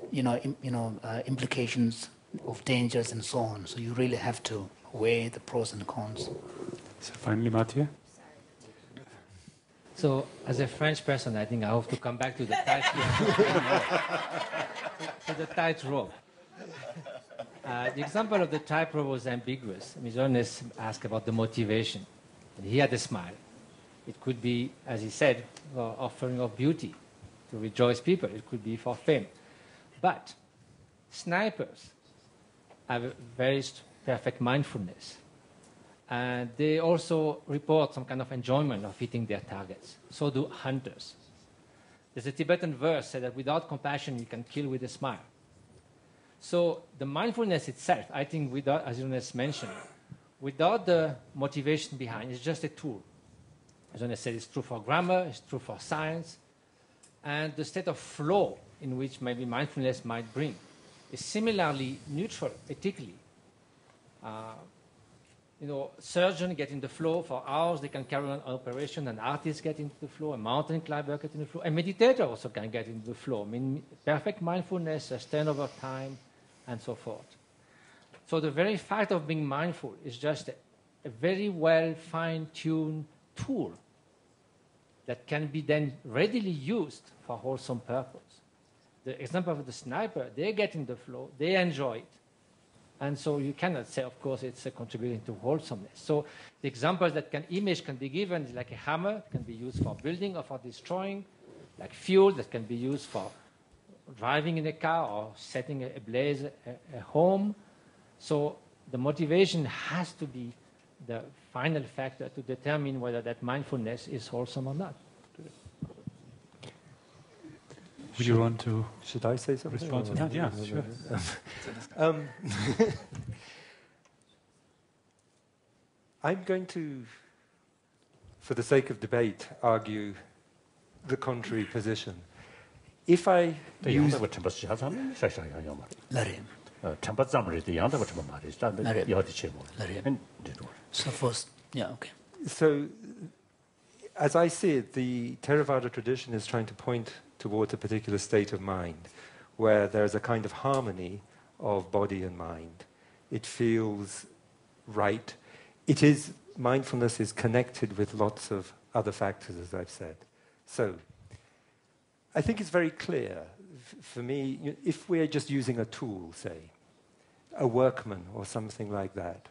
implications of dangers and so on. So you really have to weigh the pros and cons. So finally, Mathieu. So, as a French person, I think I have to come back to the tightrope. The example of the tightrope was ambiguous. Ms. asked about the motivation. And he had a smile. It could be, as he said, for offering of beauty, to rejoice people. It could be for fame. But snipers have a very perfect mindfulness. And they also report some kind of enjoyment of hitting their targets. So do hunters. There's a Tibetan verse said that without compassion, you can kill with a smile. So the mindfulness itself, I think, without, as Jonas mentioned, without the motivation behind, it's just a tool. As Jonas said, it's true for grammar, it's true for science. And the state of flow in which maybe mindfulness might bring is similarly neutral, ethically. Surgeons get in the flow for hours, they can carry on an operation, and artists get into the flow, a mountain climber get in the flow, a meditator also can get into the flow. I mean, perfect mindfulness, sustain over time, and so forth. So the very fact of being mindful is just a very well fine-tuned tool that can be then readily used for wholesome purpose. The example of the sniper, they get in the flow, they enjoy it. And so you cannot say, of course, it's contributing to wholesomeness. So the examples that image can be given is like a hammer, it can be used for building or for destroying, like fuel that can be used for driving in a car or setting ablaze a home. So the motivation has to be the final factor to determine whether that mindfulness is wholesome or not. Would you want to? Should I say something? Respond to that? Yeah, sure. I'm going to, for the sake of debate, argue the contrary position. If I use... So first, okay. So, as I see it, the Theravada tradition is trying to point towards a particular state of mind where there's a kind of harmony of body and mind. It feels right. Mindfulness is connected with lots of other factors, as I've said. So I think it's very clear for me, if we're just using a tool, say, a workman or something like that,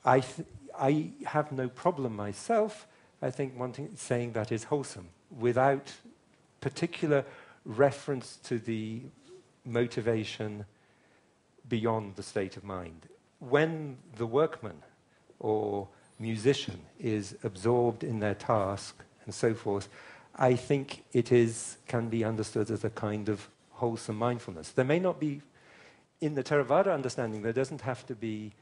I have no problem myself, I think, saying that is wholesome, without particular reference to the motivation beyond the state of mind. When the workman or musician is absorbed in their task and so forth, I think it can be understood as a kind of wholesome mindfulness. There may not be, in the Theravada understanding, there doesn't have to be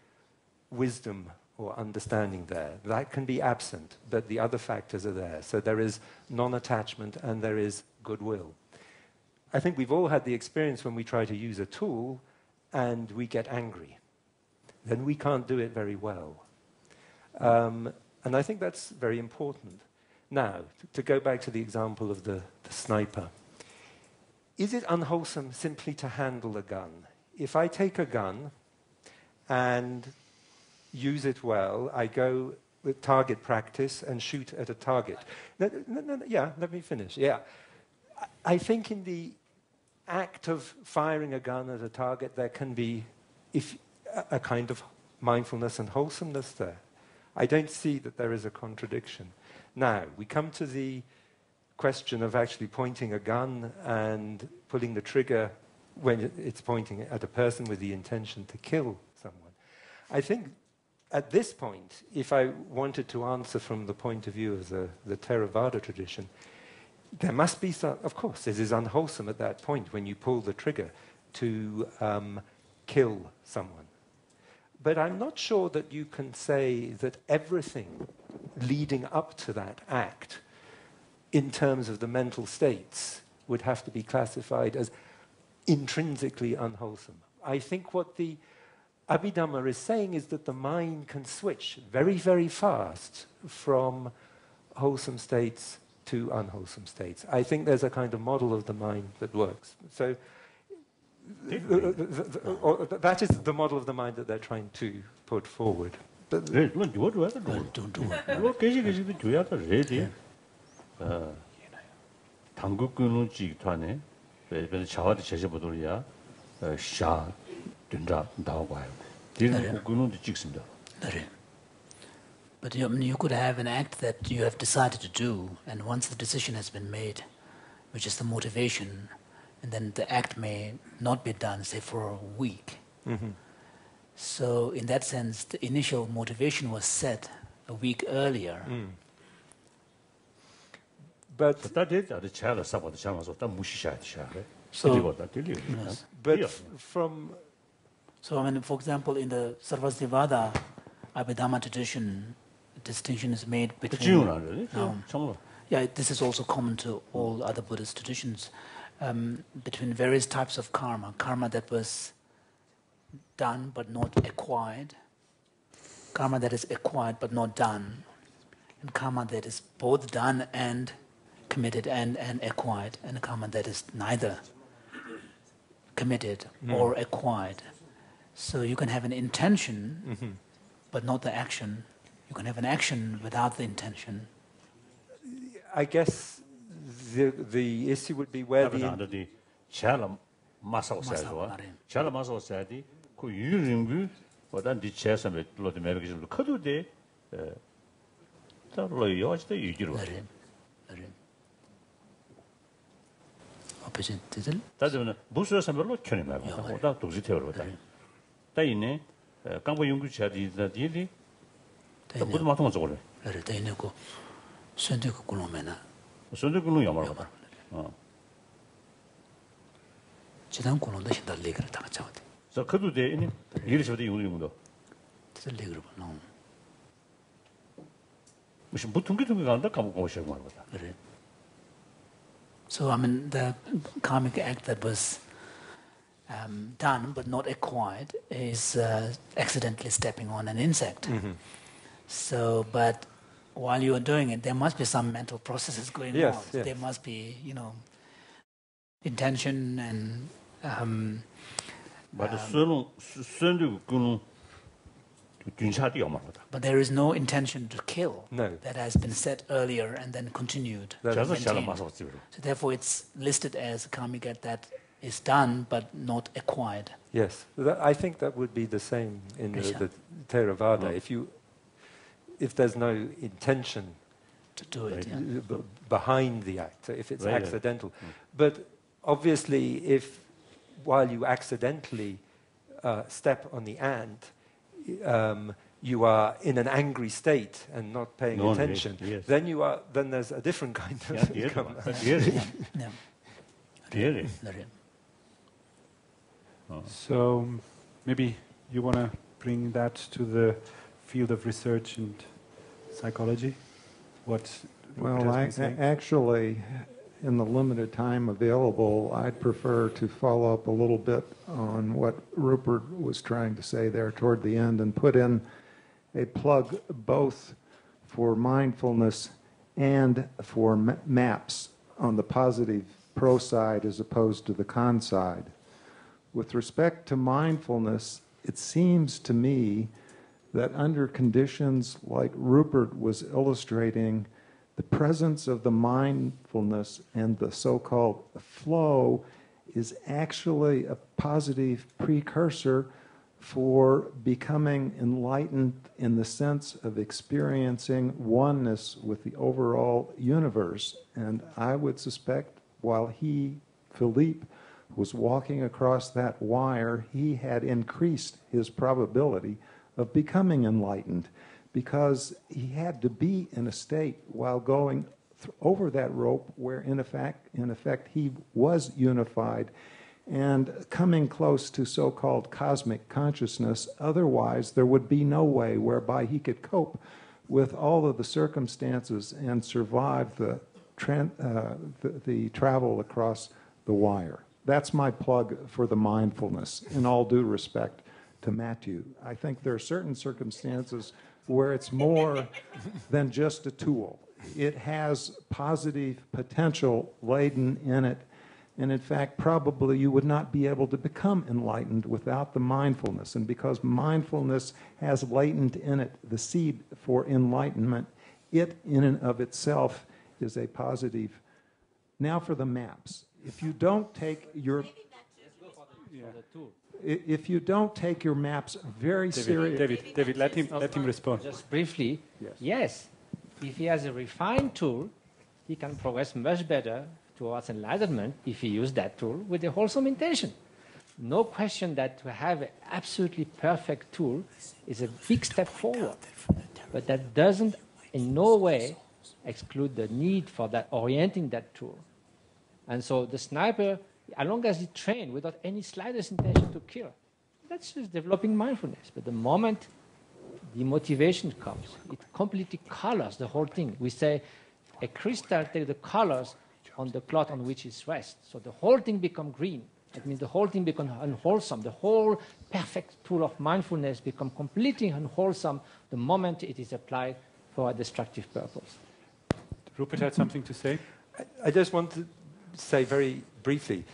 wisdom or understanding there. That can be absent, but the other factors are there. So there is non-attachment and there is goodwill. I think we've all had the experience when we try to use a tool and we get angry. Then we can't do it very well. And I think that's very important. Now, to go back to the example of the sniper, is it unwholesome simply to handle a gun? If I take a gun and use it well, I go with target practice and shoot at a target. Yeah, let me finish. Yeah. I think in the act of firing a gun at a target, there can be a kind of mindfulness and wholesomeness there. I don't see that there is a contradiction. Now, we come to the question of actually pointing a gun and pulling the trigger when it's pointing at a person with the intention to kill someone. I think at this point, if I wanted to answer from the point of view of the Theravada tradition, there must be some, of course, it is unwholesome at that point when you pull the trigger to kill someone. But I'm not sure that you can say that everything leading up to that act, in terms of the mental states, would have to be classified as intrinsically unwholesome. I think what the Abhidhamma is saying is that the mind can switch very, very fast from wholesome states to unwholesome states. I think there's a kind of model of the mind that works. So that is the model of the mind that they're trying to put forward. But you could have an act that you have decided to do, and once the decision has been made, which is the motivation, and then the act may not be done, say, for a week. Mm-hmm. So in that sense, the initial motivation was set a week earlier. Mm. But from... So, I mean, for example, in the Sarvastivada Abhidhamma tradition, a distinction is made between... yeah, this is also common to all other Buddhist traditions, between various types of karma. Karma that was done but not acquired, karma that is acquired but not done, and karma that is both done and committed and acquired, and karma that is neither committed or acquired. So you can have an intention, but not the action. You can have an action without the intention. I guess the issue would be where the... So could they in English of the Unimundo? So I mean the karmic act that was done but not acquired is accidentally stepping on an insect. Mm-hmm. So, but while you are doing it, there must be some mental processes going on. Yes. There must be, intention and. But the But there is no intention to kill. No. That has been said earlier and then continued. Maintained. So therefore it's listed as karmic that is done but not acquired. Yes, I think that would be the same in the Theravada. If there's no intention to do it behind the act, so if it's accidental. But obviously, if while you accidentally step on the ant, you are in an angry state and not paying attention, then there's a different kind of karma. Really? So maybe you want to bring that to the field of research and psychology? Actually, in the limited time available, I'd prefer to follow up a little bit on what Rupert was trying to say there toward the end and put in a plug both for mindfulness and for maps on the positive pro side as opposed to the con side. With respect to mindfulness, it seems to me that under conditions like Rupert was illustrating, the presence of the mindfulness and the so-called flow is actually a positive precursor for becoming enlightened in the sense of experiencing oneness with the overall universe. And I would suspect while Philippe, was walking across that wire, he had increased his probability of becoming enlightened because he had to be in a state while going over that rope where in effect he was unified and coming close to so-called cosmic consciousness. Otherwise, there would be no way whereby he could cope with all of the circumstances and survive the travel across the wire. That's my plug for the mindfulness, in all due respect to Matthew. I think there are certain circumstances where it's more than just a tool. It has positive potential laden in it, and in fact, probably you would not be able to become enlightened without the mindfulness. And because mindfulness has latent in it the seed for enlightenment, it in and of itself is a positive. Now for the maps. If you don't take your maps very seriously, David, let him respond. Just briefly, yes. If he has a refined tool, he can progress much better towards enlightenment if he uses that tool with a wholesome intention. No question that to have an absolutely perfect tool is a big step forward, but that doesn't in no way exclude the need for that orienting that tool. And so the sniper, as long as he trained without any slightest intention to kill, that's just developing mindfulness. But the moment the motivation comes, it completely colors the whole thing. We say a crystal takes the colors on the cloth on which it rests. So the whole thing becomes green. That means the whole thing becomes unwholesome. The whole perfect tool of mindfulness becomes completely unwholesome the moment it is applied for a destructive purpose. Rupert had something to say? I just want to say very briefly,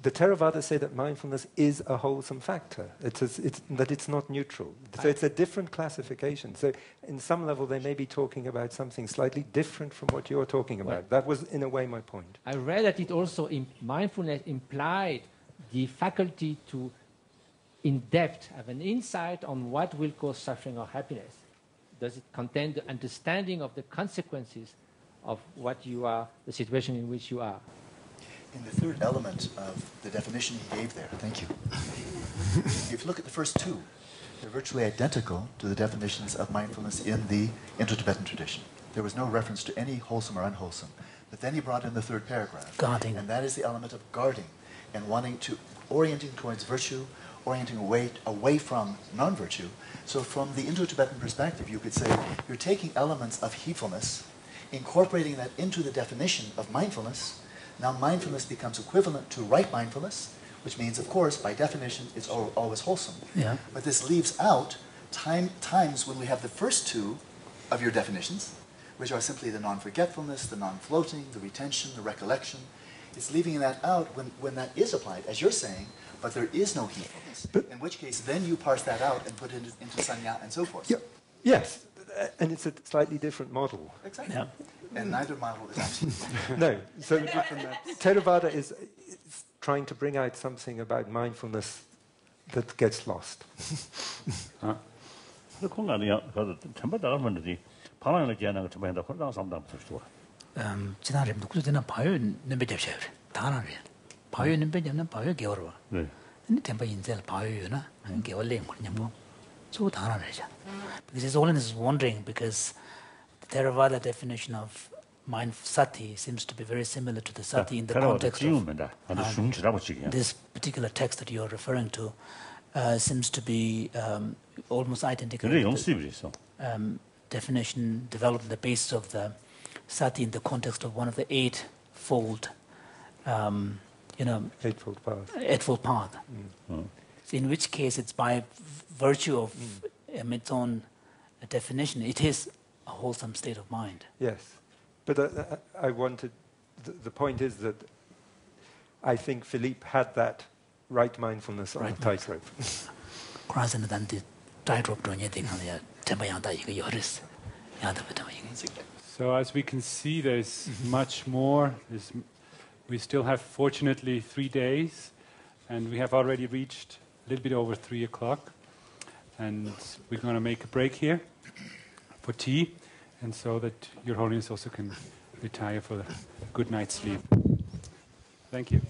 the Theravada say that mindfulness is a wholesome factor. That it's not neutral. So it's a different classification. So in some level they may be talking about something slightly different from what you're talking about. Well, that was in a way my point. I read that it also, mindfulness implied the faculty to, in depth, have an insight on what will cause suffering or happiness. Does it contain the understanding of the consequences of what you are, the situation in which you are? In the third element of the definition he gave there, thank you. If you look at the first two, they're virtually identical to the definitions of mindfulness in the Indo-Tibetan tradition. There was no reference to any wholesome or unwholesome. But then he brought in the third paragraph. Guarding. And that is the element of guarding and orienting towards virtue, orienting away from non-virtue. So from the Indo-Tibetan perspective, you could say you're taking elements of heedfulness, incorporating that into the definition of mindfulness. Now mindfulness becomes equivalent to right mindfulness, which means, of course, by definition, it's always wholesome. Yeah. But this leaves out times when we have the first two of your definitions, which are simply the non-forgetfulness, the non-floating, the retention, the recollection. It's leaving that out when that is applied, as you're saying, but there is no heedfulness. In which case, then you parse that out and put it into sanya and so forth. Yeah. Yes, and it's a slightly different model. Exactly. Yeah. And neither model is absolutely no. So Theravada is trying to bring out something about mindfulness that gets lost. 지난해 누구도 봐요 넘be 잡셔요. 다나래. 봐요 넘be 잡는 봐요 개월어. 네. 근데 템바 인젤 봐요나 개월래 그냥 뭐. 저 다나래자. Because his holiness is wondering because the Theravada definition of mind sati seems to be very similar to the sati in the context of this particular text that you are referring to seems to be almost identical to the definition developed on the basis of the sati in the context of one of the eightfold path. So in which case it's by virtue of its own definition, it is a wholesome state of mind. Yes. But I wanted, the point is that I think Philippe had that right mindfulness on the tightrope. So as we can see, there's much more. We still have, fortunately, 3 days, and we have already reached a little bit over 3 o'clock. And we're going to make a break here for tea, and so that Your Holiness also can retire for a good night's sleep. Thank you.